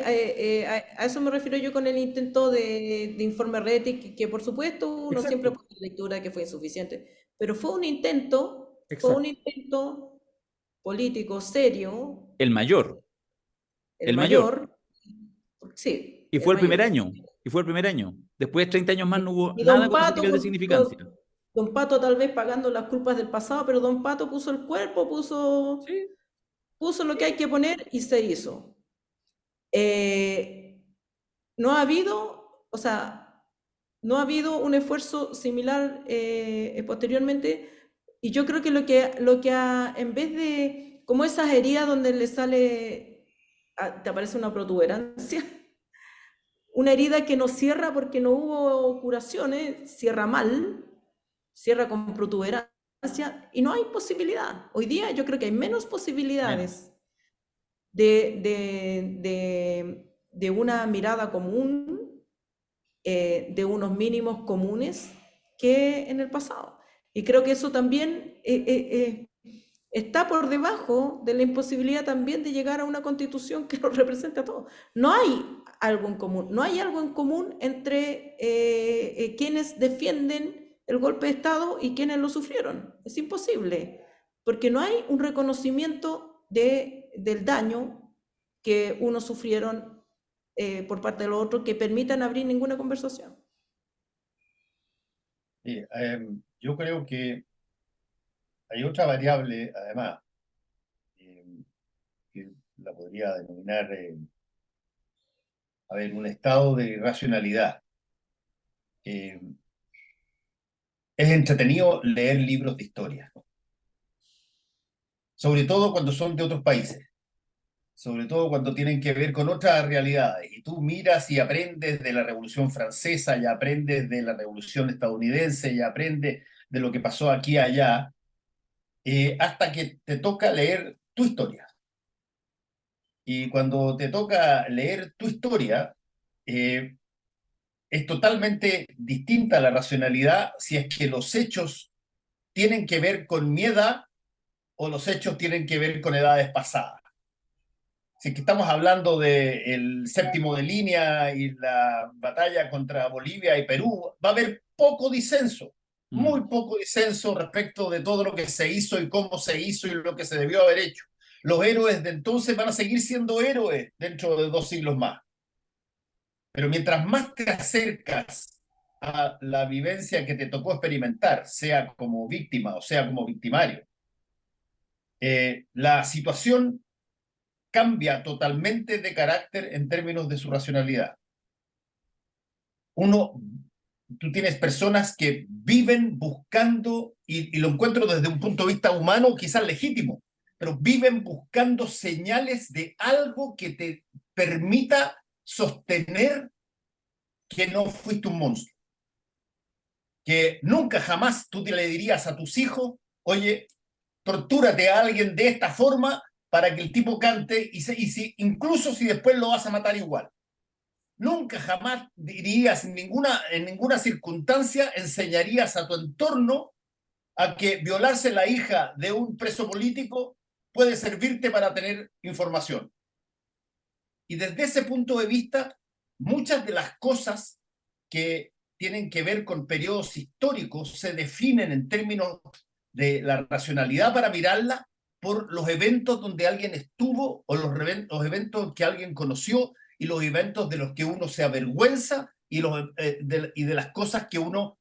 Speaker 2: a eso me refiero yo con el intento de informe Retic, que por supuesto uno siempre
Speaker 3: Exacto,
Speaker 2: pone lectura que fue insuficiente, pero fue un
Speaker 3: exacto.
Speaker 2: intento político serio,
Speaker 1: El mayor,
Speaker 2: el
Speaker 1: el mayor.
Speaker 2: mayor, sí,
Speaker 1: Y
Speaker 2: el
Speaker 1: fue el primer
Speaker 2: mayor.
Speaker 1: año, y fue el primer año. Después de 30 años más no hubo
Speaker 2: Y
Speaker 1: nada
Speaker 2: don
Speaker 1: con ese
Speaker 2: Pato,
Speaker 1: nivel de significancia.
Speaker 2: don Pato tal vez pagando las culpas del pasado, pero don Pato puso el cuerpo,
Speaker 1: Sí,
Speaker 2: puso lo que hay que poner y se hizo. No ha habido, o sea, no ha habido un esfuerzo similar posteriormente, y yo creo que en vez de, como esas heridas donde le sale, te aparece una protuberancia, una herida que no cierra porque no hubo curaciones, cierra mal, cierra con protuberancia, y no hay posibilidad. Hoy día yo creo que hay menos
Speaker 1: menos.
Speaker 2: posibilidades de una mirada común, de unos mínimos comunes que en el pasado. Y creo que eso también está por debajo de la imposibilidad también de llegar a una constitución que nos represente a todos. No hay algo en común, no hay algo en común entre quienes defienden el golpe de Estado y quienes lo sufrieron. Es imposible, porque no hay un reconocimiento del daño que unos sufrieron por parte de los otros que permitan abrir ninguna conversación.
Speaker 6: Sí, yo creo que hay otra variable, además, que la podría denominar, un estado de irracionalidad. Es entretenido leer libros de historia, sobre todo cuando son de otros países, sobre todo cuando tienen que ver con otras realidades. Y tú miras y aprendes de la Revolución Francesa, y aprendes de la Revolución Estadounidense, y aprendes de lo que pasó aquí y allá. hasta que te toca leer tu historia. Y cuando te toca leer tu historia, es totalmente distinta la racionalidad si es que los hechos tienen que ver con mi edad o los hechos tienen que ver con edades pasadas. Si es que estamos hablando del séptimo de línea y la batalla contra Bolivia y Perú, va a haber poco disenso, muy poco disenso respecto de todo lo que se hizo y cómo se hizo y lo que se debió haber hecho. Los héroes de entonces van a seguir siendo héroes dentro de 2 siglos más. Pero mientras más te acercas a la vivencia que te tocó experimentar, sea como víctima o sea como victimario, la situación cambia totalmente de carácter en términos de su racionalidad. Tú tienes personas que viven buscando, y lo encuentro desde un punto de vista humano quizás legítimo, pero viven buscando señales de algo que te permita sostener que no fuiste un monstruo. Que nunca jamás tú le dirías a tus hijos, oye, tortúrate a alguien de esta forma para que el tipo cante incluso si después lo vas a matar igual. Nunca jamás dirías en ninguna circunstancia enseñarías a tu entorno a que violarse la hija de un preso político puede servirte para tener información. Y desde ese punto de vista, muchas de las cosas que tienen que ver con periodos históricos se definen en términos de la racionalidad para mirarla por los eventos donde alguien estuvo o los eventos que alguien conoció y los eventos de los que uno se avergüenza y de las cosas que uno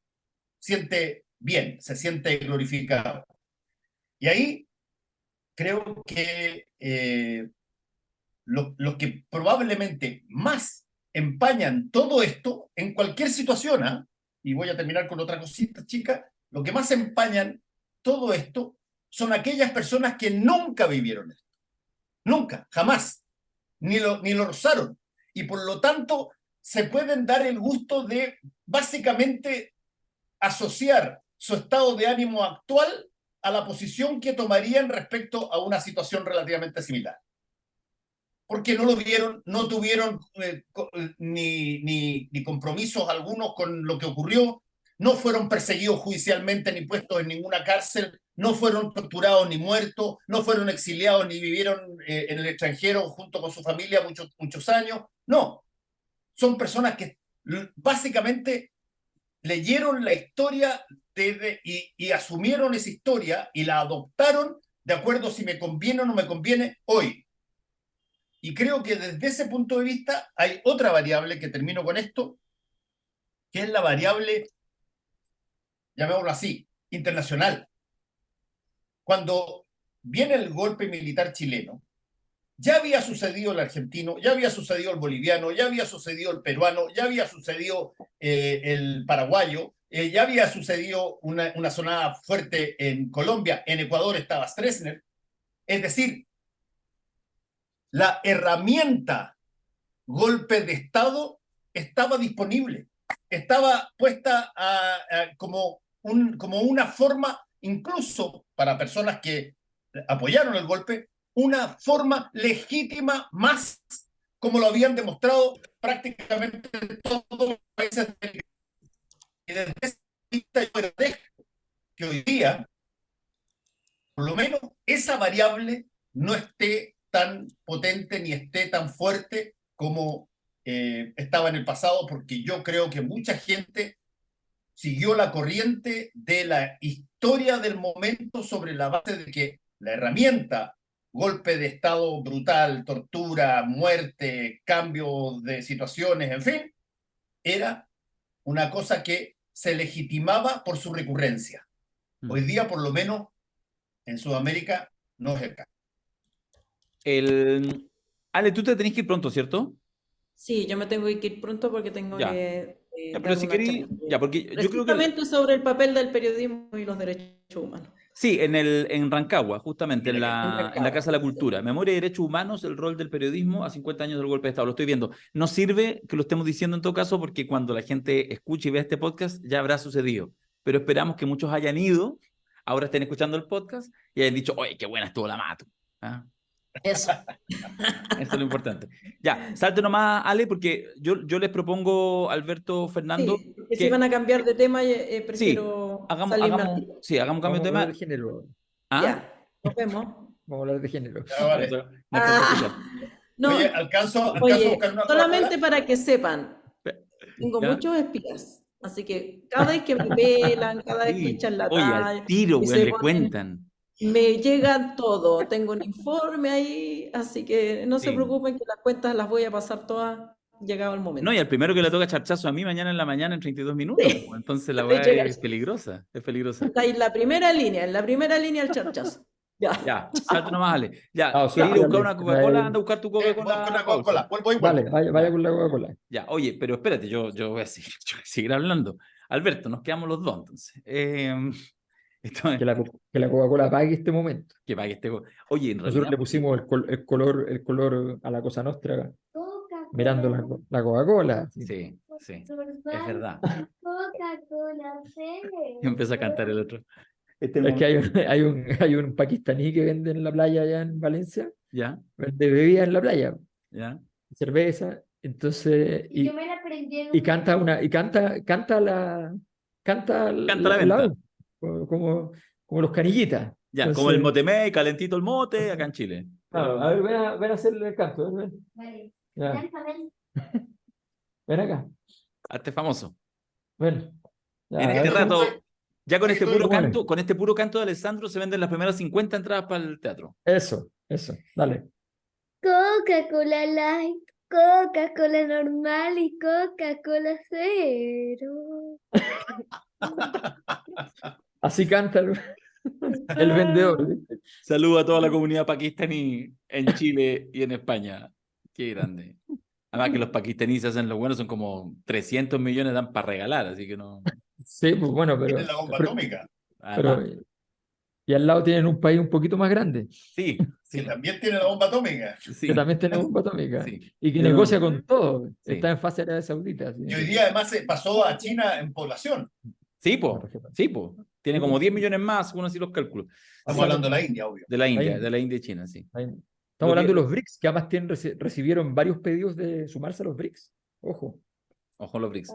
Speaker 6: siente bien, se siente glorificado. Y ahí creo que lo que probablemente más empañan todo esto en cualquier situación, y voy a terminar con otra cosita, chica, lo que más empañan todo esto son aquellas personas que nunca vivieron esto. Nunca, jamás. Ni lo rozaron. Y por lo tanto, se pueden dar el gusto de básicamente asociar su estado de ánimo actual a la posición que tomarían respecto a una situación relativamente similar. Porque no lo vieron, no tuvieron ni compromisos algunos con lo que ocurrió, no fueron perseguidos judicialmente ni puestos en ninguna cárcel, no fueron torturados ni muertos, no fueron exiliados ni vivieron en el extranjero junto con su familia muchos años. No, son personas que básicamente leyeron la historia y asumieron esa historia y la adoptaron de acuerdo si me conviene o no me conviene hoy. Y creo que desde ese punto de vista hay otra variable, que termino con esto, que es la variable, llamémoslo así, internacional. Cuando viene el golpe militar chileno, ya había sucedido el argentino, ya había sucedido el boliviano, ya había sucedido el peruano, ya había sucedido el paraguayo, ya había sucedido una sonada fuerte en Colombia, en Ecuador estaba Stroessner. Es decir, la herramienta golpe de Estado estaba disponible, estaba puesta como una forma, incluso para personas que apoyaron el golpe, una forma legítima más, como lo habían demostrado prácticamente todos los países del. Y desde ese punto de vista yo agradezco que hoy día, por lo menos, esa variable no esté tan potente ni esté tan fuerte como estaba en el pasado, porque yo creo que mucha gente siguió la corriente de la historia del momento sobre la base de que la herramienta golpe de Estado brutal, tortura, muerte, cambio de situaciones, en fin, era una cosa que se legitimaba por su recurrencia. Hoy día, por lo menos, en Sudamérica, no es el caso.
Speaker 1: Ale, tú te tenés que ir pronto, ¿cierto?
Speaker 2: Sí, yo me tengo que ir pronto porque tengo
Speaker 1: Ya.
Speaker 2: que
Speaker 1: Ya,
Speaker 2: dar
Speaker 1: pero si
Speaker 2: una
Speaker 1: queréis,
Speaker 2: charla
Speaker 1: ya, porque yo creo que
Speaker 2: precisamente sobre el papel del periodismo y los derechos humanos.
Speaker 1: sí, en Rancagua, justamente, en
Speaker 2: En
Speaker 1: la
Speaker 2: Rancagua,
Speaker 1: Casa de la
Speaker 2: sí.
Speaker 1: Cultura. Memoria y Derechos Humanos, el rol del periodismo a 50 años del golpe de Estado. Lo estoy viendo. No sirve que lo estemos diciendo en todo caso, porque cuando la gente escuche y vea este podcast ya habrá sucedido. Pero esperamos que muchos hayan ido ahora estén escuchando el podcast y hayan dicho, oye, qué buena estuvo la Matu. ¿Ah?
Speaker 2: Eso.
Speaker 1: Eso es lo importante. Ya, salte nomás, Ale, porque yo les propongo, Alberto, Fernando,
Speaker 2: Sí, que si
Speaker 1: que
Speaker 2: van a cambiar de tema,
Speaker 1: sí,
Speaker 2: prefiero salirme al tiro.
Speaker 1: hagamos un cambio
Speaker 3: Vamos
Speaker 1: de
Speaker 3: a hablar
Speaker 1: tema.
Speaker 3: de género.
Speaker 1: ¿Ah?
Speaker 2: Ya, nos vemos.
Speaker 3: Vamos a hablar de género.
Speaker 6: Ya, vale.
Speaker 1: No hay por qué escuchar.
Speaker 2: No,
Speaker 6: Oye, ¿alcanzo a
Speaker 2: oye,
Speaker 6: buscar una
Speaker 2: solamente
Speaker 6: Coca-Cola?
Speaker 2: para que sepan, tengo
Speaker 1: ¿Ya?
Speaker 2: muchos espías, así que cada vez que me pelan, cada vez que
Speaker 1: Sí.
Speaker 2: echan la
Speaker 1: Oye, al
Speaker 2: talla,
Speaker 1: tiro,
Speaker 2: y
Speaker 1: weón,
Speaker 2: se
Speaker 1: le
Speaker 2: ponen,
Speaker 1: cuentan.
Speaker 2: me llegan todo, tengo un informe ahí, así que no se
Speaker 1: Sí.
Speaker 2: preocupen que las cuentas las voy a pasar todas llegado el
Speaker 1: No,
Speaker 2: momento.
Speaker 1: y al primero que le toca charchazo a mí mañana en la mañana en 32 minutos.
Speaker 2: Sí.
Speaker 1: Pues, entonces la
Speaker 2: De
Speaker 1: weá
Speaker 2: llegar.
Speaker 1: es peligrosa, es peligrosa.
Speaker 2: Está ahí en la primera línea el charchazo. Ya.
Speaker 1: Ya, salte nomás, Ale. Ya,
Speaker 3: Ah,
Speaker 1: ¿quieres ir a buscar
Speaker 3: dale,
Speaker 1: una Coca-Cola?
Speaker 3: dale.
Speaker 1: Anda a buscar tu
Speaker 6: Voy con
Speaker 1: Coca-Cola.
Speaker 6: una
Speaker 1: Paulson.
Speaker 6: Coca-Cola. Vuelvo y vuelvo.
Speaker 3: Vaya con la Coca-Cola.
Speaker 1: Ya, oye, pero espérate, yo voy a seguir, yo voy a seguir hablando. Alberto, nos quedamos los dos entonces. Esto es-
Speaker 3: Que la Coca-Cola pague este momento.
Speaker 1: que pague este. Oye, en
Speaker 3: Nosotros
Speaker 1: realidad.
Speaker 3: le pusimos el color a la Cosa Nostra mirando la Coca-Cola.
Speaker 1: Sí, sí, es verdad.
Speaker 7: Coca-Cola cero.
Speaker 1: Y empieza a cantar el otro. Este
Speaker 3: Es
Speaker 1: momento-
Speaker 3: que hay un pakistaní que vende en la playa allá en Valencia,
Speaker 1: Ya,
Speaker 3: vende bebidas en la playa,
Speaker 1: ya.
Speaker 3: cerveza, entonces,
Speaker 7: Y yo me la aprendí en
Speaker 3: y
Speaker 7: un
Speaker 3: canta
Speaker 7: video.
Speaker 3: canta
Speaker 1: Canta la
Speaker 3: la
Speaker 1: venta.
Speaker 3: U, como los canillitas.
Speaker 1: Ya, como el
Speaker 3: Entonces,
Speaker 1: motemé, calentito el mote, acá en Chile.
Speaker 3: claro, a ver, ven a hacerle el canto, ven.
Speaker 7: Vale.
Speaker 3: Ya,
Speaker 7: Lánzame.
Speaker 3: ven acá,
Speaker 1: Arte famoso.
Speaker 3: ven. Ya,
Speaker 1: En
Speaker 3: a
Speaker 1: este
Speaker 3: ver,
Speaker 1: rato, ya con este
Speaker 6: Estoy
Speaker 1: puro
Speaker 3: igual.
Speaker 1: canto, con este puro canto de Alessandro se venden las primeras 50 entradas para el teatro.
Speaker 3: Eso, dale.
Speaker 7: Coca-Cola Light, Coca-Cola normal y Coca-Cola cero.
Speaker 3: Así canta el vendedor. ¿Viste?
Speaker 1: Saludo a toda la comunidad pakistaní en Chile y en España. Qué grande. Además que los pakistaníes hacen lo bueno, son como 300 millones dan para regalar, así que no.
Speaker 3: Sí, pues bueno, pero,
Speaker 6: Tienen la bomba
Speaker 3: pero,
Speaker 6: atómica,
Speaker 3: pero-
Speaker 1: Además,
Speaker 3: y al lado tienen un país un poquito más grande,
Speaker 1: sí,
Speaker 6: que
Speaker 1: sí,
Speaker 6: también tiene la bomba atómica.
Speaker 1: sí,
Speaker 3: que también tiene bomba atómica
Speaker 1: sí.
Speaker 3: y que
Speaker 1: Pero-
Speaker 3: negocia con todo.
Speaker 1: Sí.
Speaker 3: Está en fase Arabia Saudita. ¿sí?
Speaker 6: Y hoy día además se pasó a China en población.
Speaker 1: Sí, po, sí, po. Tiene como 10 millones más, según así los cálculos.
Speaker 6: Estamos hablando de la India, obvio.
Speaker 1: De la India,
Speaker 3: India.
Speaker 1: de la India y China, sí.
Speaker 3: Ahí.
Speaker 1: Lo
Speaker 3: Estamos
Speaker 1: que-
Speaker 3: hablando de los BRICS, que además recibieron varios pedidos de sumarse a los BRICS. Ojo.
Speaker 1: Ojo los BRICS.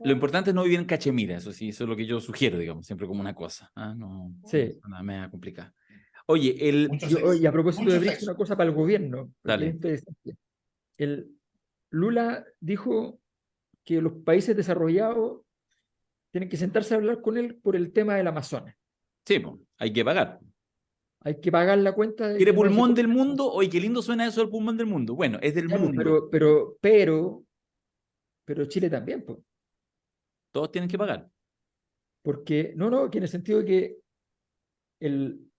Speaker 1: Lo importante es no vivir en Cachemira, eso sí, eso es lo que yo sugiero, digamos, siempre como una cosa. ¿Ah? No,
Speaker 3: Sí.
Speaker 1: nada media complicada. Oye,
Speaker 6: Mucho
Speaker 3: Yo,
Speaker 6: sexo.
Speaker 3: y a propósito
Speaker 6: Mucho
Speaker 3: de BRICS,
Speaker 6: sexo.
Speaker 3: una cosa para el gobierno. porque
Speaker 1: Dale.
Speaker 3: es interesante. Lula dijo que los países desarrollados tienen que sentarse a hablar con él por el tema del Amazonas.
Speaker 1: sí, po, hay que pagar.
Speaker 3: Hay que pagar la cuenta de
Speaker 1: ¿Quiere
Speaker 3: que no se
Speaker 1: pulmón
Speaker 3: puede-
Speaker 1: del mundo? Oye, qué lindo suena eso del pulmón del mundo. Bueno, es del
Speaker 3: Ya, pues,
Speaker 1: mundo.
Speaker 3: pero Chile también, pues,
Speaker 1: Todos tienen que pagar.
Speaker 3: porque que en el sentido de que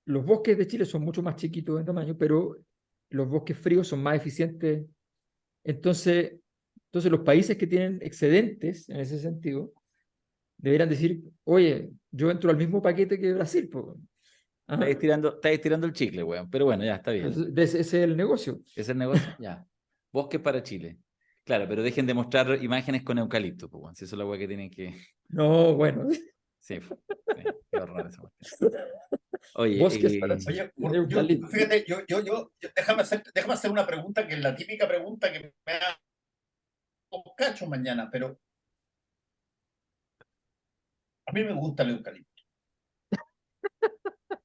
Speaker 3: los bosques de Chile son mucho más chiquitos en tamaño, pero los bosques fríos son más eficientes. Entonces los países que tienen excedentes en ese sentido deberían decir, oye, yo entro al mismo paquete que Brasil, pues. Ajá.
Speaker 1: Está estirando el chicle, weón. Pero bueno, ya está bien.
Speaker 3: Ese es el negocio.
Speaker 1: Ese es el negocio. Ya. Bosques para Chile. Claro, pero dejen de mostrar imágenes con eucalipto, pues, weón. Si eso es la weá que tienen que.
Speaker 3: No, bueno,
Speaker 1: Sí, sí, qué horror esa cuestión. Oye,
Speaker 3: bosques para Chile.
Speaker 6: Oye,
Speaker 3: Tiene eucalipto.
Speaker 6: fíjate, déjame hacer una pregunta que es la típica pregunta que me da un cacho mañana, pero a mí me gusta el eucalipto.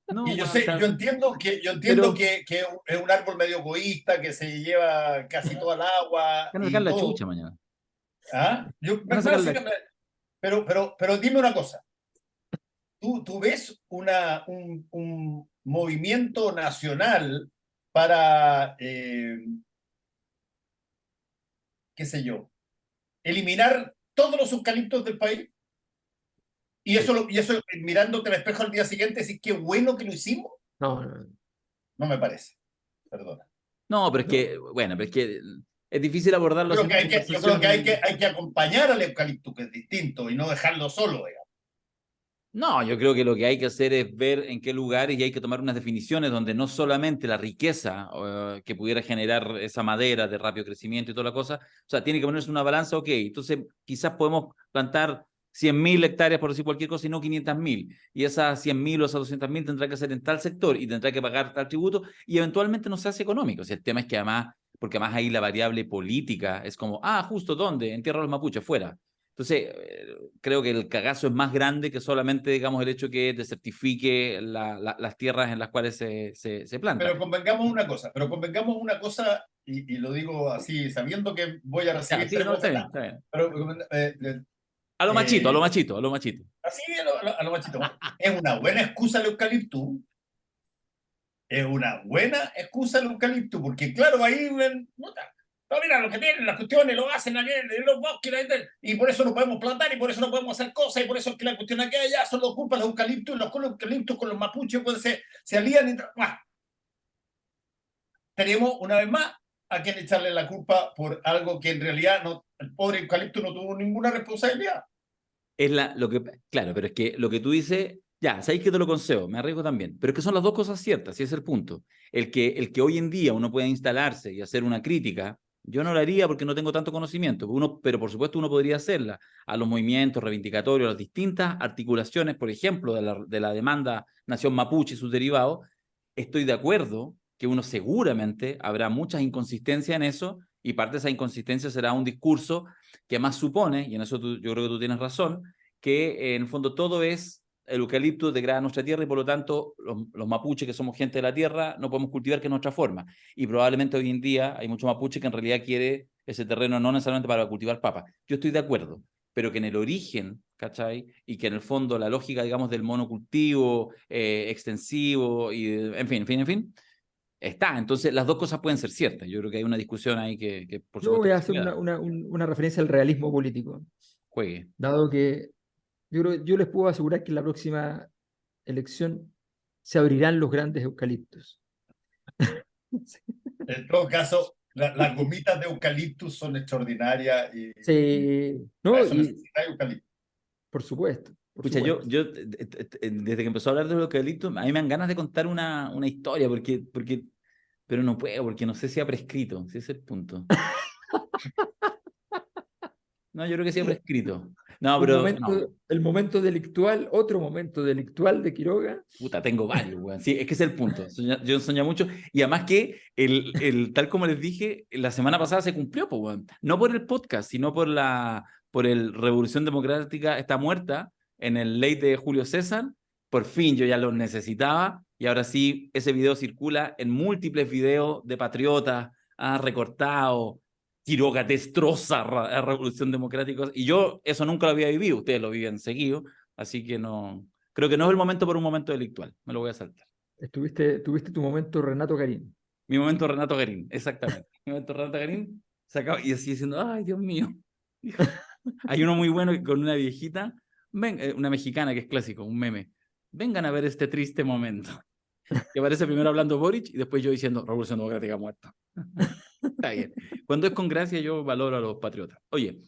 Speaker 1: no,
Speaker 6: Y yo
Speaker 1: weón,
Speaker 6: sé,
Speaker 1: o sea,
Speaker 6: yo entiendo
Speaker 1: pero-
Speaker 6: que es un árbol medio egoísta, que se lleva casi toda el agua.
Speaker 1: van a
Speaker 6: y
Speaker 1: sacar la
Speaker 6: todo.
Speaker 1: chucha mañana.
Speaker 6: ¿Ah?
Speaker 1: Van a sacar la-
Speaker 6: Pero dime una cosa. ¿Tú ves un movimiento nacional para, qué sé yo, eliminar todos los eucaliptos del país? Y eso mirándote al espejo al día siguiente, decir qué bueno que lo hicimos,
Speaker 3: No,
Speaker 6: no me parece. Perdona.
Speaker 1: No, pero es que, bueno, pero es que es difícil abordarlo
Speaker 6: Yo
Speaker 1: así
Speaker 6: creo
Speaker 1: en
Speaker 6: que yo creo que hay que acompañar al eucalipto, que es distinto, y no dejarlo solo, digamos.
Speaker 1: No, yo creo que lo que hay que hacer es ver en qué lugares y hay que tomar unas definiciones donde no solamente la riqueza que pudiera generar esa madera de rápido crecimiento y toda la cosa, o sea, tiene que ponerse una balanza, ok, entonces quizás podemos plantar 100.000 hectáreas, por decir cualquier cosa, y no 500.000. Y esas 100.000 o esas 200.000 tendrá que ser en tal sector y tendrá que pagar tal tributo y eventualmente no se hace económico. O sea, el tema es que además, porque además ahí la variable política es como, justo ¿dónde? En tierra de los mapuches, fuera. Entonces, creo que el cagazo es más grande que solamente, digamos, el hecho que te certifique las tierras en las cuales se planta.
Speaker 6: Pero convengamos una cosa, y lo digo así, sabiendo que voy a recibir
Speaker 1: Sí, no, está bien, está bien.
Speaker 6: Pero,
Speaker 1: A lo machito, a lo machito, a lo machito.
Speaker 6: así a lo machito. Es una buena excusa el eucalipto. Es una buena excusa el eucalipto, porque claro, ahí no, mira lo que tienen, las cuestiones lo hacen aquí en los bosques, y por eso no podemos plantar, y por eso no podemos hacer cosas, y por eso es que la cuestión aquí allá son los culpas de los eucaliptos, y los eucaliptos con los mapuches pues, se alían y tenemos una vez más a quien echarle la culpa por algo que en realidad no, el pobre eucalipto no tuvo ninguna responsabilidad.
Speaker 1: Claro, pero es que lo que tú dices, ya, sabéis que te lo concedo, me arriesgo también, pero es que son las dos cosas ciertas, y ese es el punto. El que hoy en día uno pueda instalarse y hacer una crítica, yo no lo haría porque no tengo tanto conocimiento, pero por supuesto uno podría hacerla a los movimientos reivindicatorios, a las distintas articulaciones, por ejemplo, de la demanda Nación Mapuche y sus derivados. Estoy de acuerdo que uno seguramente habrá muchas inconsistencias en eso, y parte de esa inconsistencia será un discurso que más supone, y en eso yo creo que tú tienes razón, que en el fondo todo es el eucalipto degrada nuestra tierra y por lo tanto los mapuches que somos gente de la tierra no podemos cultivar, que es nuestra forma. Y probablemente hoy en día hay mucho mapuche que en realidad quiere ese terreno no necesariamente para cultivar papa. Yo estoy de acuerdo, pero que en el origen, ¿cachai? Y que en el fondo la lógica, digamos, del monocultivo extensivo, y en fin, está. Entonces las dos cosas pueden ser ciertas. Yo creo que hay una discusión ahí que por
Speaker 3: Yo
Speaker 1: supuesto
Speaker 3: voy a hacer una referencia al realismo político,
Speaker 1: juegue.
Speaker 3: dado que yo les puedo asegurar que en la próxima elección se abrirán los grandes eucaliptos.
Speaker 6: En todo caso, las gomitas de eucaliptus son extraordinarias y
Speaker 3: No,
Speaker 6: eso necesita eucalipto.
Speaker 3: por supuesto.
Speaker 1: Escucha, yo desde que empezó a hablar de los eucaliptos, a mí me dan ganas de contar una historia, pero no puedo, porque no sé si ha prescrito, ese es el punto. No, yo creo que sí ha prescrito. No, pero
Speaker 3: El momento delictual, otro momento delictual de Quiroga.
Speaker 1: Puta, tengo varios, weón. Sí, es que ese es el punto. Yo soñé mucho. Y además que, tal como les dije, la semana pasada se cumplió, pues, weón. No por el podcast, sino por el Revolución Democrática está muerta, en el ley de Julio César. Por fin yo ya lo necesitaba. Y ahora sí, ese video circula en múltiples videos de patriotas, recortado. Quiroga destroza a Revolución Democrática. Y yo eso nunca lo había vivido. Ustedes lo viven seguido. Así que no... Creo que no es el momento por un momento delictual. Me lo voy a saltar.
Speaker 3: Tuviste tu momento Renato Garín.
Speaker 1: Mi momento Renato Garín, exactamente. Mi momento Renato Garín se acaba y así diciendo, ay, Dios mío. Hay uno muy bueno con una viejita, una mexicana que es clásico, un meme. Vengan a ver este triste momento. Que aparece primero hablando Boric y después yo diciendo, Revolución Democrática muerta. Está bien. Cuando es con gracia yo valoro a los patriotas. Oye,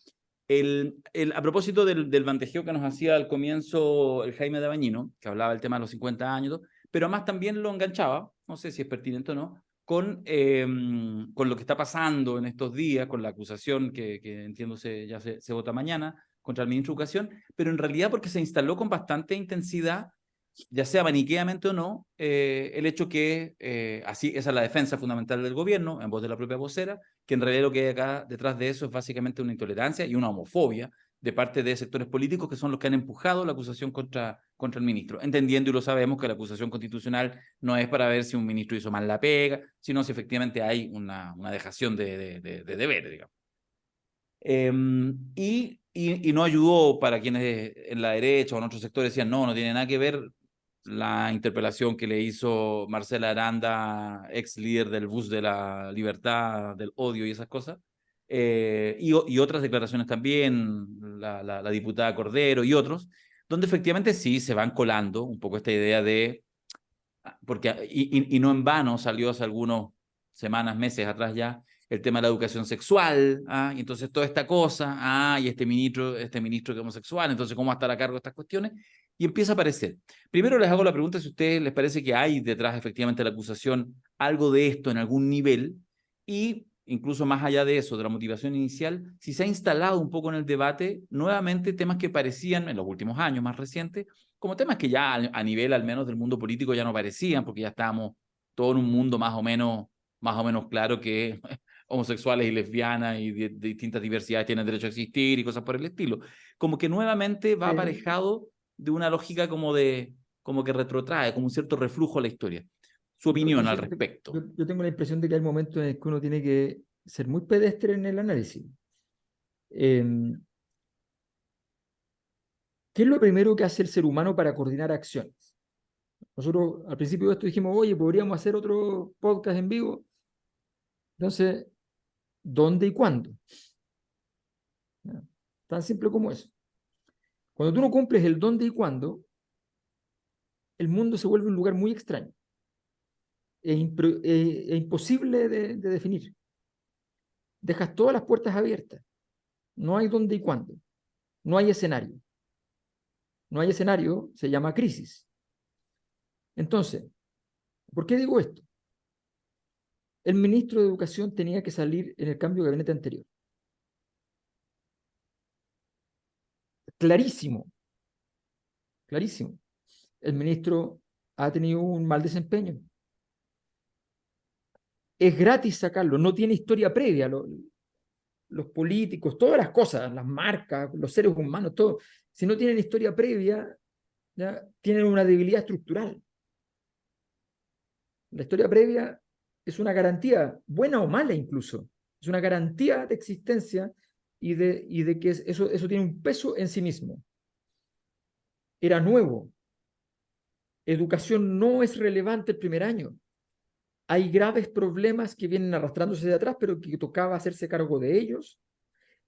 Speaker 1: a propósito del bandejeo que nos hacía al comienzo el Jaime de Abañino, que hablaba del tema de los 50 años, pero más también lo enganchaba, no sé si es pertinente o no, con lo que está pasando en estos días, con la acusación que entiendo ya se vota mañana contra el ministro de Educación, pero en realidad porque se instaló con bastante intensidad, ya sea maniqueamente o no, el hecho que así esa es la defensa fundamental del gobierno, en voz de la propia vocera, que en realidad lo que hay acá detrás de eso es básicamente una intolerancia y una homofobia de parte de sectores políticos que son los que han empujado la acusación contra el ministro, entendiendo y lo sabemos que la acusación constitucional no es para ver si un ministro hizo mal la pega, sino si efectivamente hay una dejación de deber, digamos. Y no ayudó para quienes en la derecha o en otros sectores decían no tiene nada que ver la interpelación que le hizo Marcela Aranda, ex líder del Bus de la Libertad, del Odio y esas cosas, y otras declaraciones también, la diputada Cordero y otros, donde efectivamente sí se van colando un poco esta idea de, y no en vano salió hace algunas semanas, meses atrás ya, el tema de la educación sexual, y entonces toda esta cosa, y este ministro que es homosexual, entonces ¿cómo va a estar a cargo de estas cuestiones? Y empieza a aparecer. Primero les hago la pregunta si a ustedes les parece que hay detrás efectivamente de la acusación algo de esto en algún nivel, y incluso más allá de eso, de la motivación inicial, si se ha instalado un poco en el debate nuevamente temas que parecían en los últimos años más recientes, como temas que ya a nivel al menos del mundo político ya no parecían, porque ya estábamos todo en un mundo más o menos claro que homosexuales y lesbianas y de distintas diversidades tienen derecho a existir y cosas por el estilo. Como que nuevamente va aparejado de una lógica como que retrotrae, como un cierto reflujo a la historia. Su opinión al respecto.
Speaker 3: Yo tengo la impresión de que hay momentos en el que uno tiene que ser muy pedestre en el análisis. ¿Qué es lo primero que hace el ser humano para coordinar acciones? Nosotros al principio de esto dijimos, oye, podríamos hacer otro podcast en vivo. Entonces, ¿dónde y cuándo? Tan simple como eso. Cuando tú no cumples el dónde y cuándo, el mundo se vuelve un lugar muy extraño. Es imposible de definir. Dejas todas las puertas abiertas. No hay dónde y cuándo. No hay escenario. No hay escenario, se llama crisis. Entonces, ¿por qué digo esto? El ministro de Educación tenía que salir en el cambio de gabinete anterior. Clarísimo, clarísimo. El ministro ha tenido un mal desempeño. Es gratis sacarlo, no tiene historia previa. Los políticos, todas las cosas, las marcas, los seres humanos, todo, si no tienen historia previa, ¿ya? Tienen una debilidad estructural. La historia previa es una garantía, buena o mala incluso, es una garantía de existencia y de que eso tiene un peso en sí mismo. Era nuevo. Educación no es relevante el primer año. Hay graves problemas que vienen arrastrándose de atrás, pero que tocaba hacerse cargo de ellos.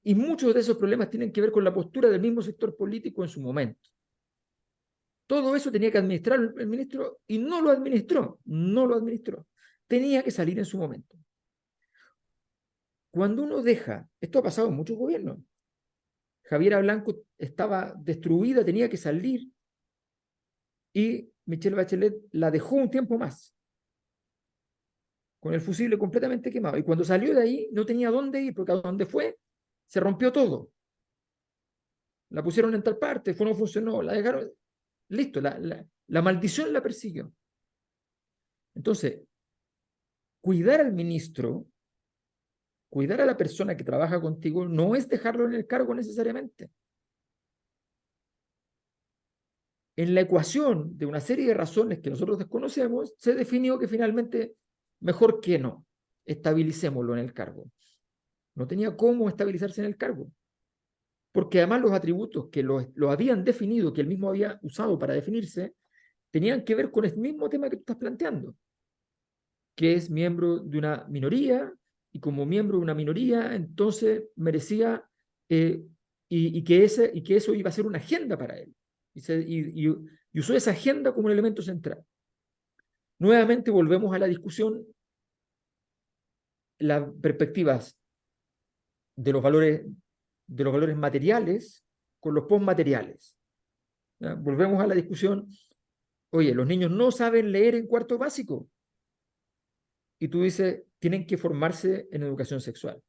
Speaker 3: Y muchos de esos problemas tienen que ver con la postura del mismo sector político en su momento. Todo eso tenía que administrar el ministro y no lo administró, no lo administró. Tenía que salir en su momento. Cuando uno deja, esto ha pasado en muchos gobiernos, Javiera Blanco estaba destruida, tenía que salir y Michelle Bachelet la dejó un tiempo más, con el fusible completamente quemado. Y cuando salió de ahí no tenía dónde ir, porque a donde fue se rompió todo. La pusieron en tal parte, no funcionó, la dejaron, listo, la maldición la persiguió. Entonces, cuidar al ministro, cuidar a la persona que trabaja contigo, no es dejarlo en el cargo necesariamente. En la ecuación de una serie de razones que nosotros desconocemos, se definió que finalmente mejor que no, estabilicémoslo en el cargo. No tenía cómo estabilizarse en el cargo, porque además los atributos que lo habían definido, que él mismo había usado para definirse, tenían que ver con el mismo tema que tú estás planteando, que es miembro de una minoría, y como miembro de una minoría, entonces merecía, y que eso iba a ser una agenda para él. Y usó esa agenda como un elemento central. Nuevamente volvemos a la discusión, las perspectivas de los valores materiales con los postmateriales. ¿Ya? Volvemos a la discusión, oye, los niños no saben leer en cuarto básico. Y tú dices, tienen que formarse en educación sexual.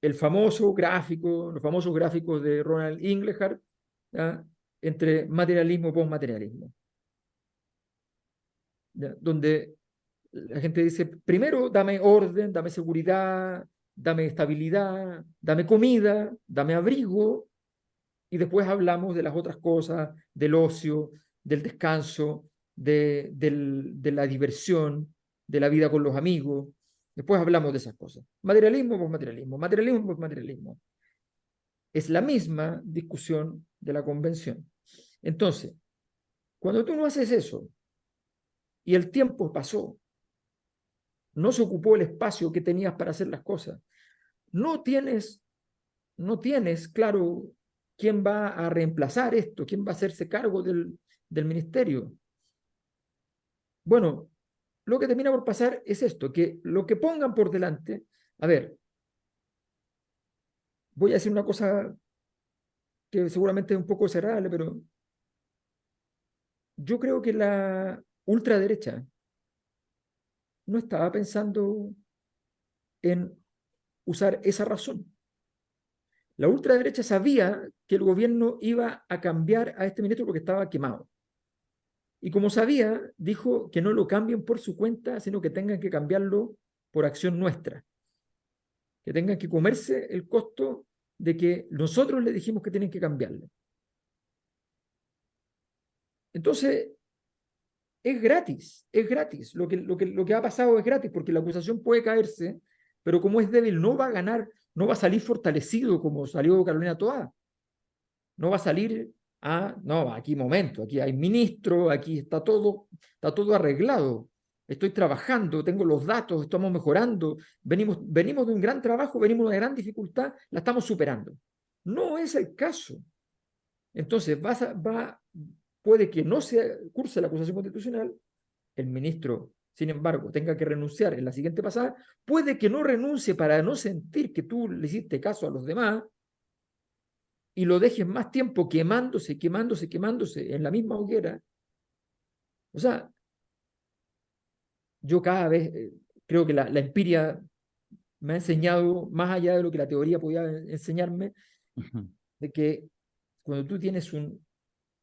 Speaker 3: Los famosos gráficos de Ronald Inglehart, ¿ya? Entre materialismo y postmaterialismo, ¿ya? Donde la gente dice, primero dame orden, dame seguridad, dame estabilidad, dame comida, dame abrigo, y después hablamos de las otras cosas, del ocio, del descanso, de la diversión, de la vida con los amigos. Después hablamos de esas cosas. Materialismo, postmaterialismo, materialismo, postmaterialismo. Es la misma discusión de la convención. Entonces, cuando tú no haces eso y el tiempo pasó, no se ocupó el espacio que tenías para hacer las cosas, no tienes claro quién va a reemplazar esto, quién va a hacerse cargo del ministerio. Bueno, lo que termina por pasar es esto, que lo que pongan por delante, a ver, voy a decir una cosa que seguramente es un poco cerrable, pero yo creo que la ultraderecha no estaba pensando en usar esa razón. La ultraderecha sabía que el gobierno iba a cambiar a este ministro porque estaba quemado. Y como sabía, dijo que no lo cambien por su cuenta, sino que tengan que cambiarlo por acción nuestra. Que tengan que comerse el costo de que nosotros le dijimos que tienen que cambiarlo. Entonces, es gratis, es gratis. Lo que ha pasado es gratis porque la acusación puede caerse, pero como es débil, no va a ganar, no va a salir fortalecido como salió Carolina Toá. No va a salir no, aquí momento, aquí hay ministro, aquí está todo arreglado. Estoy trabajando, tengo los datos, estamos mejorando, venimos de un gran trabajo, venimos de una gran dificultad, la estamos superando. No es el caso. Entonces, puede que no se curse la acusación constitucional, el ministro, sin embargo, tenga que renunciar en la siguiente pasada, puede que no renuncie para no sentir que tú le hiciste caso a los demás y lo dejes más tiempo quemándose en la misma hoguera. O sea, yo cada vez creo que la empiria me ha enseñado, más allá de lo que la teoría podía enseñarme, de que cuando tú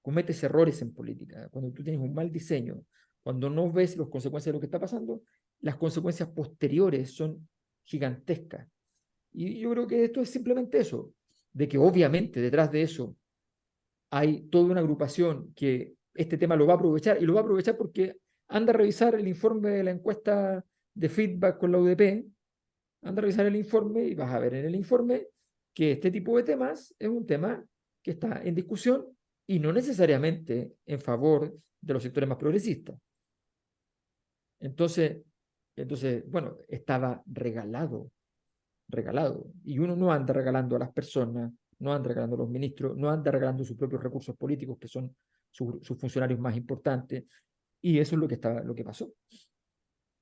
Speaker 3: cometes errores en política, cuando tú tienes un mal diseño, cuando no ves las consecuencias de lo que está pasando, las consecuencias posteriores son gigantescas. Y yo creo que esto es simplemente eso, de que obviamente detrás de eso hay toda una agrupación que este tema lo va a aprovechar, y lo va a aprovechar porque anda a revisar el informe de la encuesta de feedback con la UDP, anda a revisar el informe y vas a ver en el informe que este tipo de temas es un tema que está en discusión y no necesariamente en favor de los sectores más progresistas. Entonces, bueno, estaba regalado. Y uno no anda regalando a las personas, no anda regalando a los ministros, no anda regalando sus propios recursos políticos, que son sus funcionarios más importantes. Y eso es lo que pasó.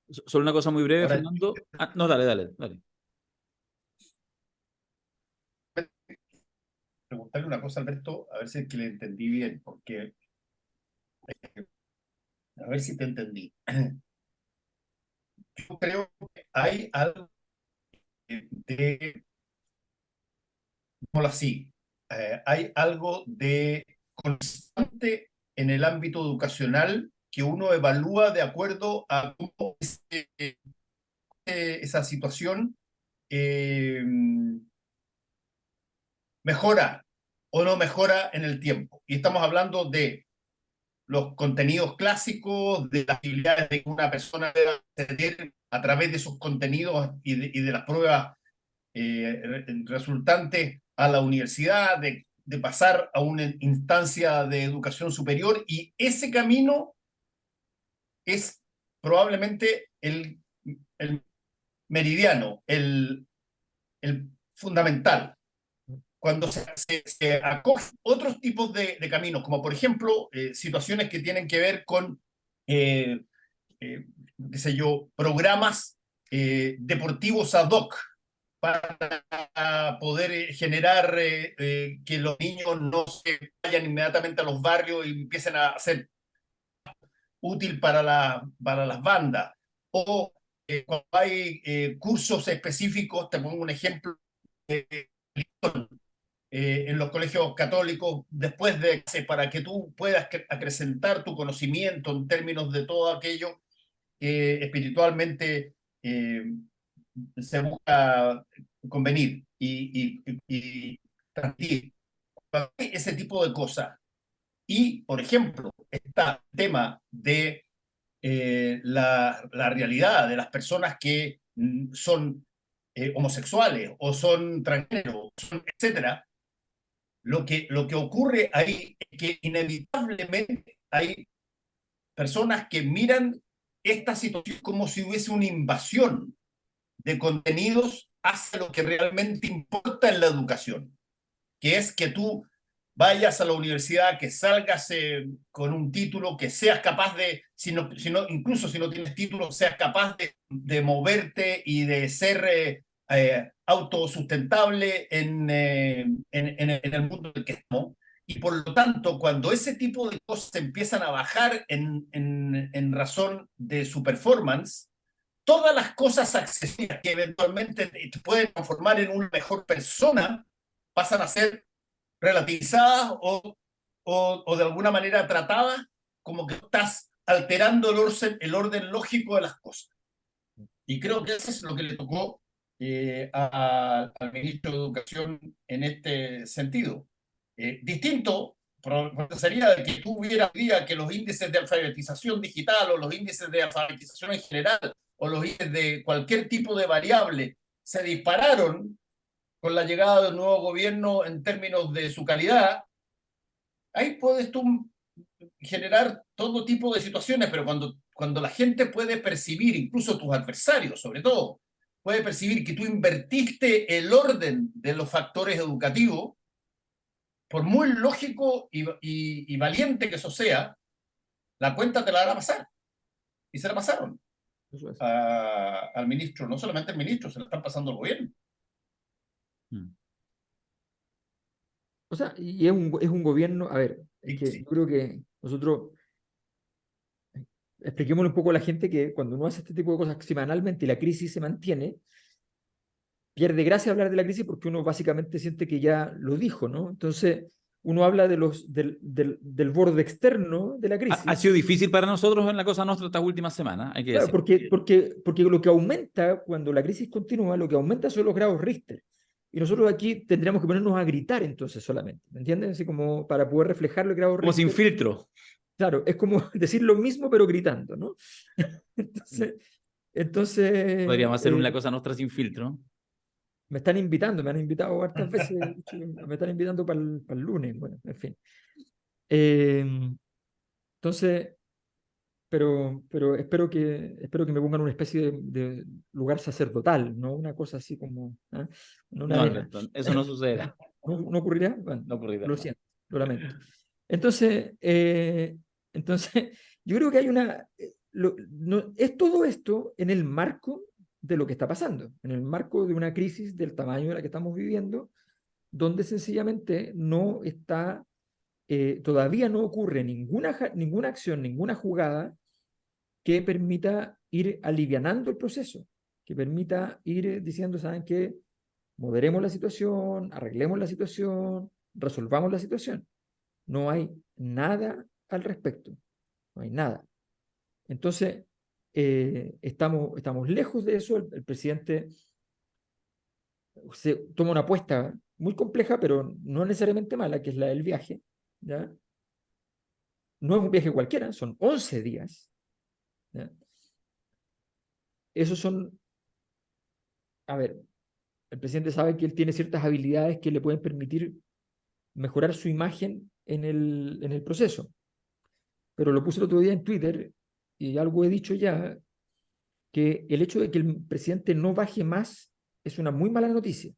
Speaker 1: Solo una cosa muy breve,
Speaker 6: Ahora,
Speaker 1: Fernando. No, dale.
Speaker 6: preguntarle una cosa, Alberto, a ver si es que le entendí bien, porque a ver si te entendí. Yo creo que hay algo así, hay algo de constante en el ámbito educacional que uno evalúa de acuerdo a cómo esa situación mejora o no mejora en el tiempo. Y estamos hablando de los contenidos clásicos, de las habilidades de que una persona debe acceder a través de esos contenidos y de las pruebas resultantes a la universidad, de pasar a una instancia de educación superior, y ese camino es probablemente el meridiano, el fundamental. Cuando se acogen otros tipos de caminos, como por ejemplo situaciones que tienen que ver con, qué sé yo, programas deportivos ad hoc para poder generar que los niños no se vayan inmediatamente a los barrios y empiecen a ser útil para las bandas, o cuando hay cursos específicos, te pongo un ejemplo, en los colegios católicos, después de para que tú puedas acrecentar tu conocimiento en términos de todo aquello que espiritualmente se busca convenir y transmitir. Ese tipo de cosas. Y, por ejemplo, está el tema de la realidad de las personas que son homosexuales o son transgénero, etcétera. Lo que ocurre ahí es que inevitablemente hay personas que miran esta situación como si hubiese una invasión de contenidos hacia lo que realmente importa en la educación, que es que tú vayas a la universidad, que salgas con un título, que seas capaz de, incluso si no tienes título, seas capaz de moverte y de ser autosustentable en el mundo en el que estamos. Y por lo tanto, cuando ese tipo de cosas empiezan a bajar en razón de su performance, todas las cosas accesorias que eventualmente te pueden transformar en una mejor persona pasan a ser relativizadas o de alguna manera tratadas como que estás alterando el orden lógico de las cosas. Y creo que eso es lo que le tocó al ministro de Educación en este sentido. Distinto sería de que tú hubieras hoy día que los índices de alfabetización digital o los índices de alfabetización en general o los índices de cualquier tipo de variable se dispararon con la llegada del nuevo gobierno en términos de su calidad. Ahí puedes tú generar todo tipo de situaciones, pero cuando la gente puede percibir, incluso tus adversarios sobre todo, puede percibir que tú invertiste el orden de los factores educativos, por muy lógico y valiente que eso sea, la cuenta te la van a pasar. Y se la pasaron
Speaker 3: Eso es.
Speaker 6: al ministro, no solamente al ministro, se la están pasando al gobierno.
Speaker 3: O sea, y es un gobierno, a ver, es que
Speaker 6: Sí.
Speaker 3: yo creo que nosotros expliquémosle un poco a la gente que cuando uno hace este tipo de cosas semanalmente y la crisis se mantiene, pierde gracia hablar de la crisis porque uno básicamente siente que ya lo dijo, ¿no? Entonces, uno habla del borde externo de la crisis.
Speaker 1: Ha sido difícil para nosotros en la Cosa Nostra estas últimas semanas, hay que
Speaker 3: Claro,
Speaker 1: decir.
Speaker 3: porque lo que aumenta cuando la crisis continúa, lo que aumenta son los grados Richter. Y nosotros aquí tendríamos que ponernos a gritar entonces solamente, ¿me entienden? Así como para poder reflejar los grados
Speaker 1: Como
Speaker 3: Richter.
Speaker 1: sin filtro.
Speaker 3: Claro, es como decir lo mismo pero gritando, ¿no? Entonces
Speaker 1: Podríamos hacer una Cosa Nostra sin filtro.
Speaker 3: me están invitando, me han invitado hartas veces, me están invitando para el lunes, bueno, en fin. Entonces, pero espero que me pongan una especie de lugar sacerdotal, no una cosa así como una
Speaker 1: No,
Speaker 3: arena.
Speaker 1: Alberto, eso no sucederá.
Speaker 3: ¿No ocurrirá? Bueno,
Speaker 1: No ocurrirá.
Speaker 3: lo siento, lo lamento. Entonces, yo creo que hay es todo esto en el marco de lo que está pasando, en el marco de una crisis del tamaño de la que estamos viviendo, donde sencillamente no está, todavía no ocurre ninguna acción, ninguna jugada que permita ir alivianando el proceso, que permita ir diciendo, ¿saben qué? Moderemos la situación, arreglemos la situación, resolvamos la situación. No hay nada al respecto, no hay nada. Entonces, estamos lejos de eso. El presidente se toma una apuesta muy compleja, pero no necesariamente mala, que es la del viaje, ¿ya? No es un viaje cualquiera, son 11 días, ¿ya? Esos son, a ver, el presidente sabe que él tiene ciertas habilidades que le pueden permitir mejorar su imagen en el proceso. Pero lo puse el otro día en Twitter y algo he dicho ya, que el hecho de que el presidente no baje más es una muy mala noticia.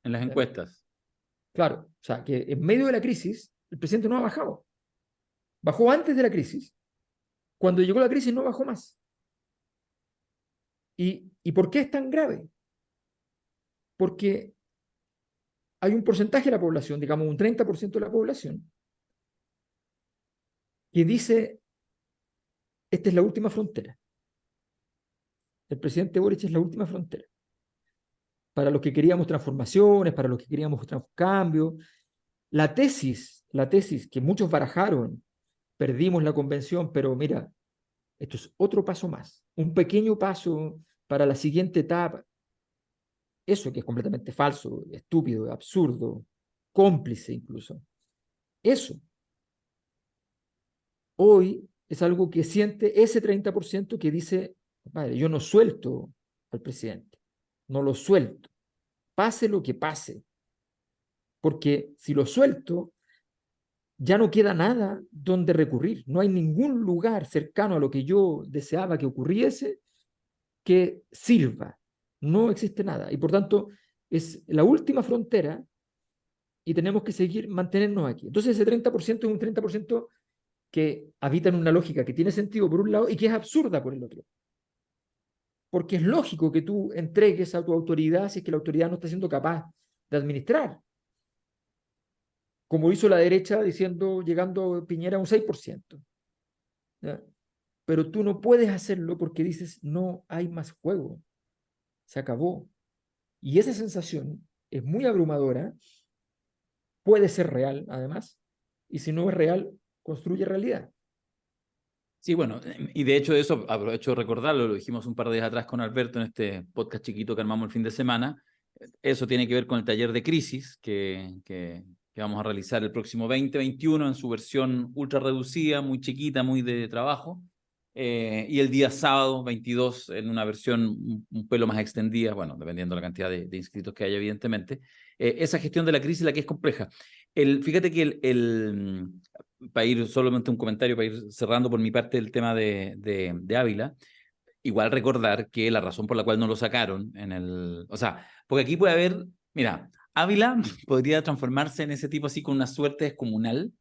Speaker 1: En las encuestas.
Speaker 3: Claro, o sea, que en medio de la crisis el presidente no ha bajado. Bajó antes de la crisis. Cuando llegó la crisis no bajó más. ¿Y por qué es tan grave? Porque hay un porcentaje de la población, digamos un 30% de la población, que dice, esta es la última frontera. El presidente Boric es la última frontera. Para los que queríamos transformaciones, para los que queríamos cambios. La tesis que muchos barajaron, perdimos la convención, pero mira, esto es otro paso más, un pequeño paso para la siguiente etapa. Eso que es completamente falso, estúpido, absurdo, cómplice incluso. Eso hoy es algo que siente ese 30% que dice, padre, yo no suelto al presidente, no lo suelto, pase lo que pase, porque si lo suelto, ya no queda nada donde recurrir, no hay ningún lugar cercano a lo que yo deseaba que ocurriese que sirva, no existe nada, y por tanto es la última frontera y tenemos que seguir, mantenernos aquí. Entonces ese 30% es un 30% que habita en una lógica que tiene sentido por un lado y que es absurda por el otro. Porque es lógico que tú entregues a tu autoridad si es que la autoridad no está siendo capaz de administrar. Como hizo la derecha diciendo, llegando Piñera a un 6%. ¿Ya? pero tú no puedes hacerlo porque dices, no hay más juego, se acabó. Y esa sensación es muy abrumadora, puede ser real además, y si no es real, construye realidad.
Speaker 1: Sí, bueno, y de hecho eso, aprovecho de recordarlo, lo dijimos un par de días atrás con Alberto en este podcast chiquito que armamos el fin de semana. Eso tiene que ver con el taller de crisis que vamos a realizar el próximo 2021 en su versión ultra reducida, muy chiquita, muy de trabajo. Y el día sábado 22 en una versión un pelo más extendida, bueno, dependiendo de la cantidad de inscritos que haya, evidentemente. Esa gestión de la crisis, la que es compleja. Fíjate que para ir solamente un comentario, para ir cerrando por mi parte el tema de Ávila, igual recordar que la razón por la cual no lo sacaron o sea, porque aquí puede haber, mira, Ávila podría transformarse en ese tipo así con una suerte descomunal,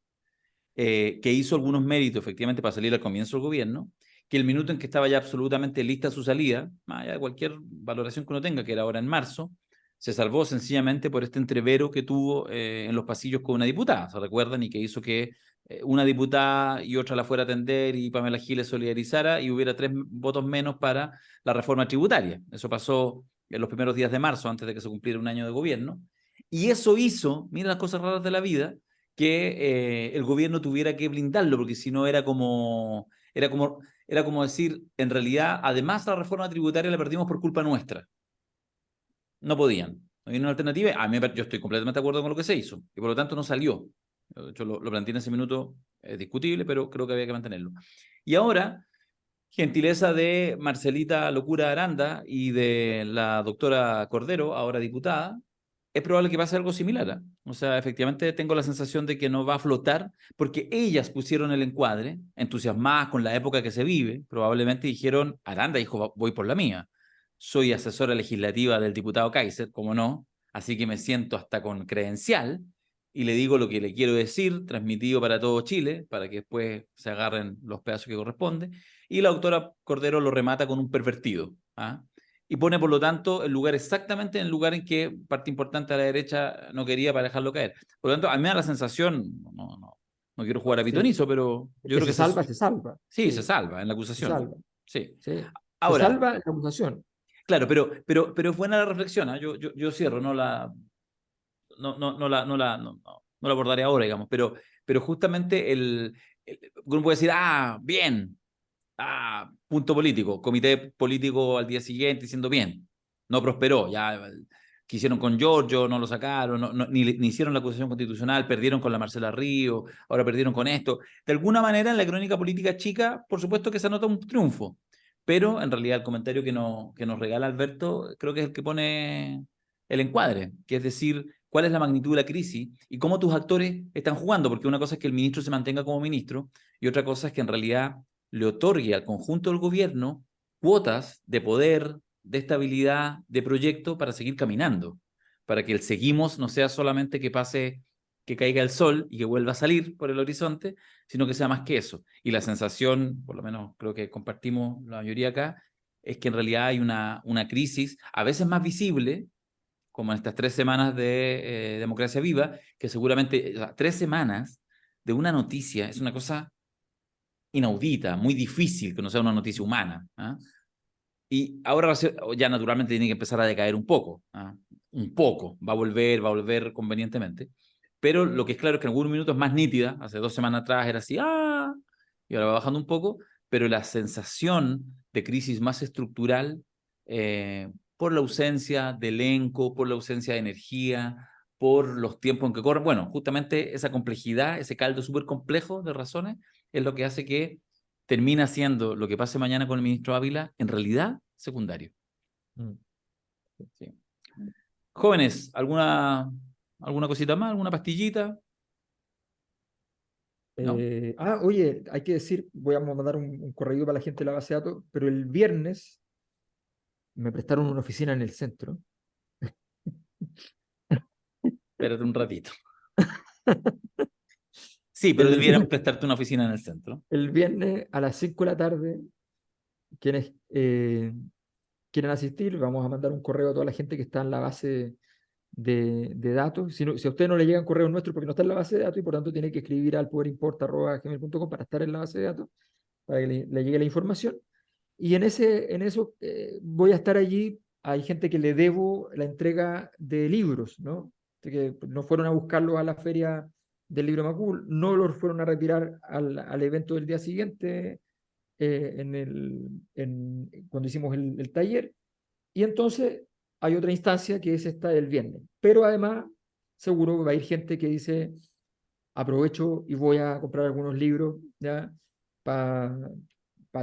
Speaker 1: que hizo algunos méritos efectivamente para salir al comienzo del gobierno, que el minuto en que estaba ya absolutamente lista su salida, más allá de cualquier valoración que uno tenga, que era ahora en marzo, se salvó sencillamente por este entrevero que tuvo en los pasillos con una diputada, ¿se recuerdan? Y que hizo que una diputada y otra la fuera a atender y Pamela Giles solidarizara y hubiera 3 votos menos para la reforma tributaria. Eso pasó en los primeros días de marzo, antes de que se cumpliera un año de gobierno. Y eso hizo, mira las cosas raras de la vida, que el gobierno tuviera que blindarlo, porque si no era como decir, en realidad, además la reforma tributaria la perdimos por culpa nuestra. No podían. No había una alternativa. Yo estoy completamente de acuerdo con lo que se hizo, y por lo tanto no salió. De hecho, lo planteé en ese minuto, es discutible, pero creo que había que mantenerlo. Y ahora, gentileza de Marcelita Locura Aranda y de la doctora Cordero, ahora diputada, es probable que pase algo similar. O sea, efectivamente tengo la sensación de que no va a flotar, porque ellas pusieron el encuadre, entusiasmadas con la época que se vive, probablemente dijeron, Aranda dijo, voy por la mía. Soy asesora legislativa del diputado Kaiser, como no, así que me siento hasta con credencial y le digo lo que le quiero decir, transmitido para todo Chile, para que después se agarren los pedazos que corresponden. Y la doctora Cordero lo remata con un pervertido. ¿Ah? Y pone, por lo tanto, el lugar exactamente en el lugar en que parte importante de la derecha no quería para dejarlo caer. Por lo tanto, a mí me da la sensación, no quiero jugar a
Speaker 3: Sí.
Speaker 1: pitonizo, pero yo
Speaker 3: Que
Speaker 1: creo
Speaker 3: se
Speaker 1: que
Speaker 3: salva, se salva.
Speaker 1: sí,
Speaker 3: Sí,
Speaker 1: se salva en la
Speaker 3: se
Speaker 1: acusación.
Speaker 3: salva.
Speaker 1: Sí.
Speaker 3: Sí. Se
Speaker 1: Ahora,
Speaker 3: salva la acusación.
Speaker 1: claro, pero es buena la reflexión. ¿Eh? Yo cierro, no la abordaré ahora, digamos, pero justamente uno puede decir, bien, punto político, comité político al día siguiente diciendo bien, no prosperó, ya quisieron con Giorgio, no lo sacaron, ni hicieron la acusación constitucional, perdieron con la Marcela Río, ahora perdieron con esto. De alguna manera en la crónica política chica, por supuesto que se anota un triunfo, pero en realidad el comentario que nos regala Alberto creo que es el que pone el encuadre, que es decir, cuál es la magnitud de la crisis y cómo tus actores están jugando, porque una cosa es que el ministro se mantenga como ministro y otra cosa es que en realidad le otorgue al conjunto del gobierno cuotas de poder, de estabilidad, de proyecto para seguir caminando, para que el seguimos no sea solamente que caiga el sol y que vuelva a salir por el horizonte, sino que sea más que eso. Y la sensación, por lo menos creo que compartimos la mayoría acá, es que en realidad hay una crisis, a veces más visible, como en estas 3 semanas de Democracia Viva, que seguramente 3 semanas de una noticia es una cosa inaudita, muy difícil que no sea una noticia humana. ¿Ah? Y ahora ya naturalmente tiene que empezar a decaer un poco. ¿Ah? Un poco, va a volver convenientemente. Pero lo que es claro es que en algunos minutos es más nítida. Hace 2 semanas atrás era así, y ahora va bajando un poco, pero la sensación de crisis más estructural, por la ausencia de elenco, por la ausencia de energía, por los tiempos en que corren, bueno, justamente esa complejidad, ese caldo súper complejo de razones, es lo que hace que termina siendo lo que pase mañana con el ministro Ávila, en realidad, secundario. Sí. Jóvenes, ¿alguna cosita más? ¿Alguna pastillita? ¿No?
Speaker 3: Oye, hay que decir, voy a mandar un correo para la gente de la base de datos, pero el viernes me prestaron una oficina en el centro.
Speaker 1: Espérate un ratito. Sí, pero debieran prestarte una oficina en el centro.
Speaker 3: El viernes a las 5 de la tarde, quienes quieran asistir, vamos a mandar un correo a toda la gente que está en la base de datos. Si a usted no le llegan correos nuestros porque no está en la base de datos y por tanto tiene que escribir al poderimport@gmail.com para estar en la base de datos, para que le llegue la información. Y en eso voy a estar allí. Hay gente que le debo la entrega de libros, ¿no? De que no fueron a buscarlos a la feria del libro Macul, no los fueron a retirar al evento del día siguiente, cuando hicimos el taller. Y entonces hay otra instancia que es esta del viernes. Pero además, seguro va a ir gente que dice, aprovecho y voy a comprar algunos libros, ¿ya? Para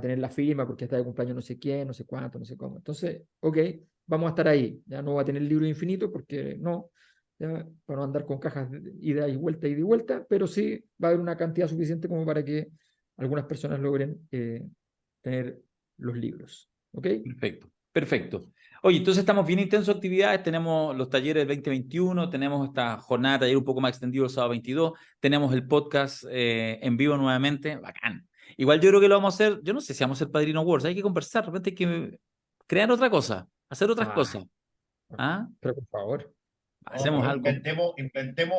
Speaker 3: tener la firma, porque está de cumpleaños no sé quién, no sé cuánto, no sé cómo. Entonces, ok, vamos a estar ahí. Ya no va a tener libro infinito, porque no, ya, para no andar con cajas de ida y vuelta, pero sí va a haber una cantidad suficiente como para que algunas personas logren tener los libros. ¿Ok?
Speaker 1: Perfecto, perfecto. Oye, entonces estamos bien intensos de actividades, tenemos los talleres del 2021, tenemos esta jornada de taller un poco más extendido el sábado 22, tenemos el podcast en vivo nuevamente, bacán. Igual yo creo que lo vamos a hacer, yo no sé si vamos a hacer Padrino Wars, hay que conversar, de repente hay que crear otra cosa, hacer otras cosas. ¿Ah?
Speaker 3: Pero por favor.
Speaker 6: No,
Speaker 1: Hacemos
Speaker 6: no,
Speaker 1: algo.
Speaker 6: inventemos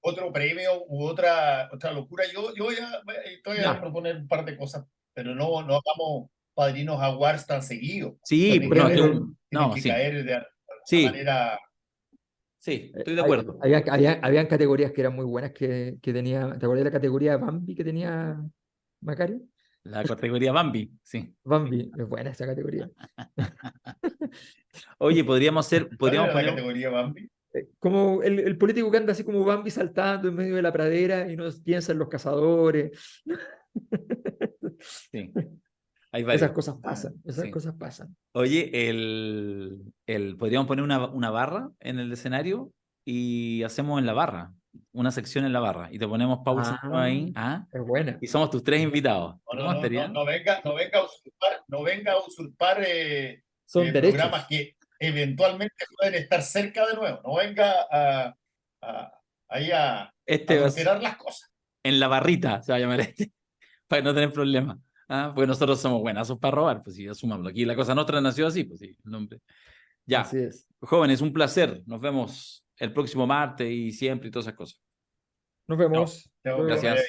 Speaker 6: otro premio u otra locura. Yo ya estoy a
Speaker 1: Ya.
Speaker 6: proponer un par de cosas, pero no hagamos Padrinos Awards tan seguido.
Speaker 1: Sí,
Speaker 6: Tienen
Speaker 1: pues no,
Speaker 6: que, tienen
Speaker 1: no,
Speaker 6: que
Speaker 1: sí,
Speaker 6: caer de alguna
Speaker 1: sí,
Speaker 6: manera.
Speaker 1: sí, estoy de acuerdo.
Speaker 3: Habían categorías que eran muy buenas que tenía. ¿Te acuerdas de la categoría Bambi que tenía Macari?
Speaker 1: La categoría Bambi, sí.
Speaker 3: Bambi, es buena esa categoría.
Speaker 1: Oye, podríamos
Speaker 6: ¿Cuál era la
Speaker 1: poner,
Speaker 6: categoría Bambi?
Speaker 3: Como el político que anda así como Bambi saltando en medio de la pradera y no piensa en los cazadores.
Speaker 1: sí, hay
Speaker 3: Esas
Speaker 1: varios.
Speaker 3: cosas pasan, esas
Speaker 1: Sí.
Speaker 3: cosas pasan.
Speaker 1: Oye, podríamos poner una barra en el escenario y hacemos en la barra, una sección en la barra, y te ponemos Paul Santana ahí, ¿ah?
Speaker 3: Es buena.
Speaker 1: Y somos tus tres invitados.
Speaker 6: No,
Speaker 1: ¿Cómo estaría?
Speaker 6: no venga a usurpar
Speaker 3: Son
Speaker 6: programas
Speaker 3: derechos.
Speaker 6: que eventualmente pueden estar cerca de nuevo. No venga ahí a
Speaker 1: Este va a ser
Speaker 6: adulterar las cosas.
Speaker 1: en la barrita, se va a llamar este, para no tener problemas. ¿Ah? Porque nosotros somos buenazos para robar, pues sí, asumámoslo. Aquí la cosa nuestra nació así, pues sí, el nombre. Ya,
Speaker 3: Así es.
Speaker 1: jóvenes, un placer. Nos vemos el próximo martes y siempre y todas esas cosas.
Speaker 3: Nos vemos.
Speaker 6: Chao,
Speaker 3: Luego.
Speaker 1: Gracias.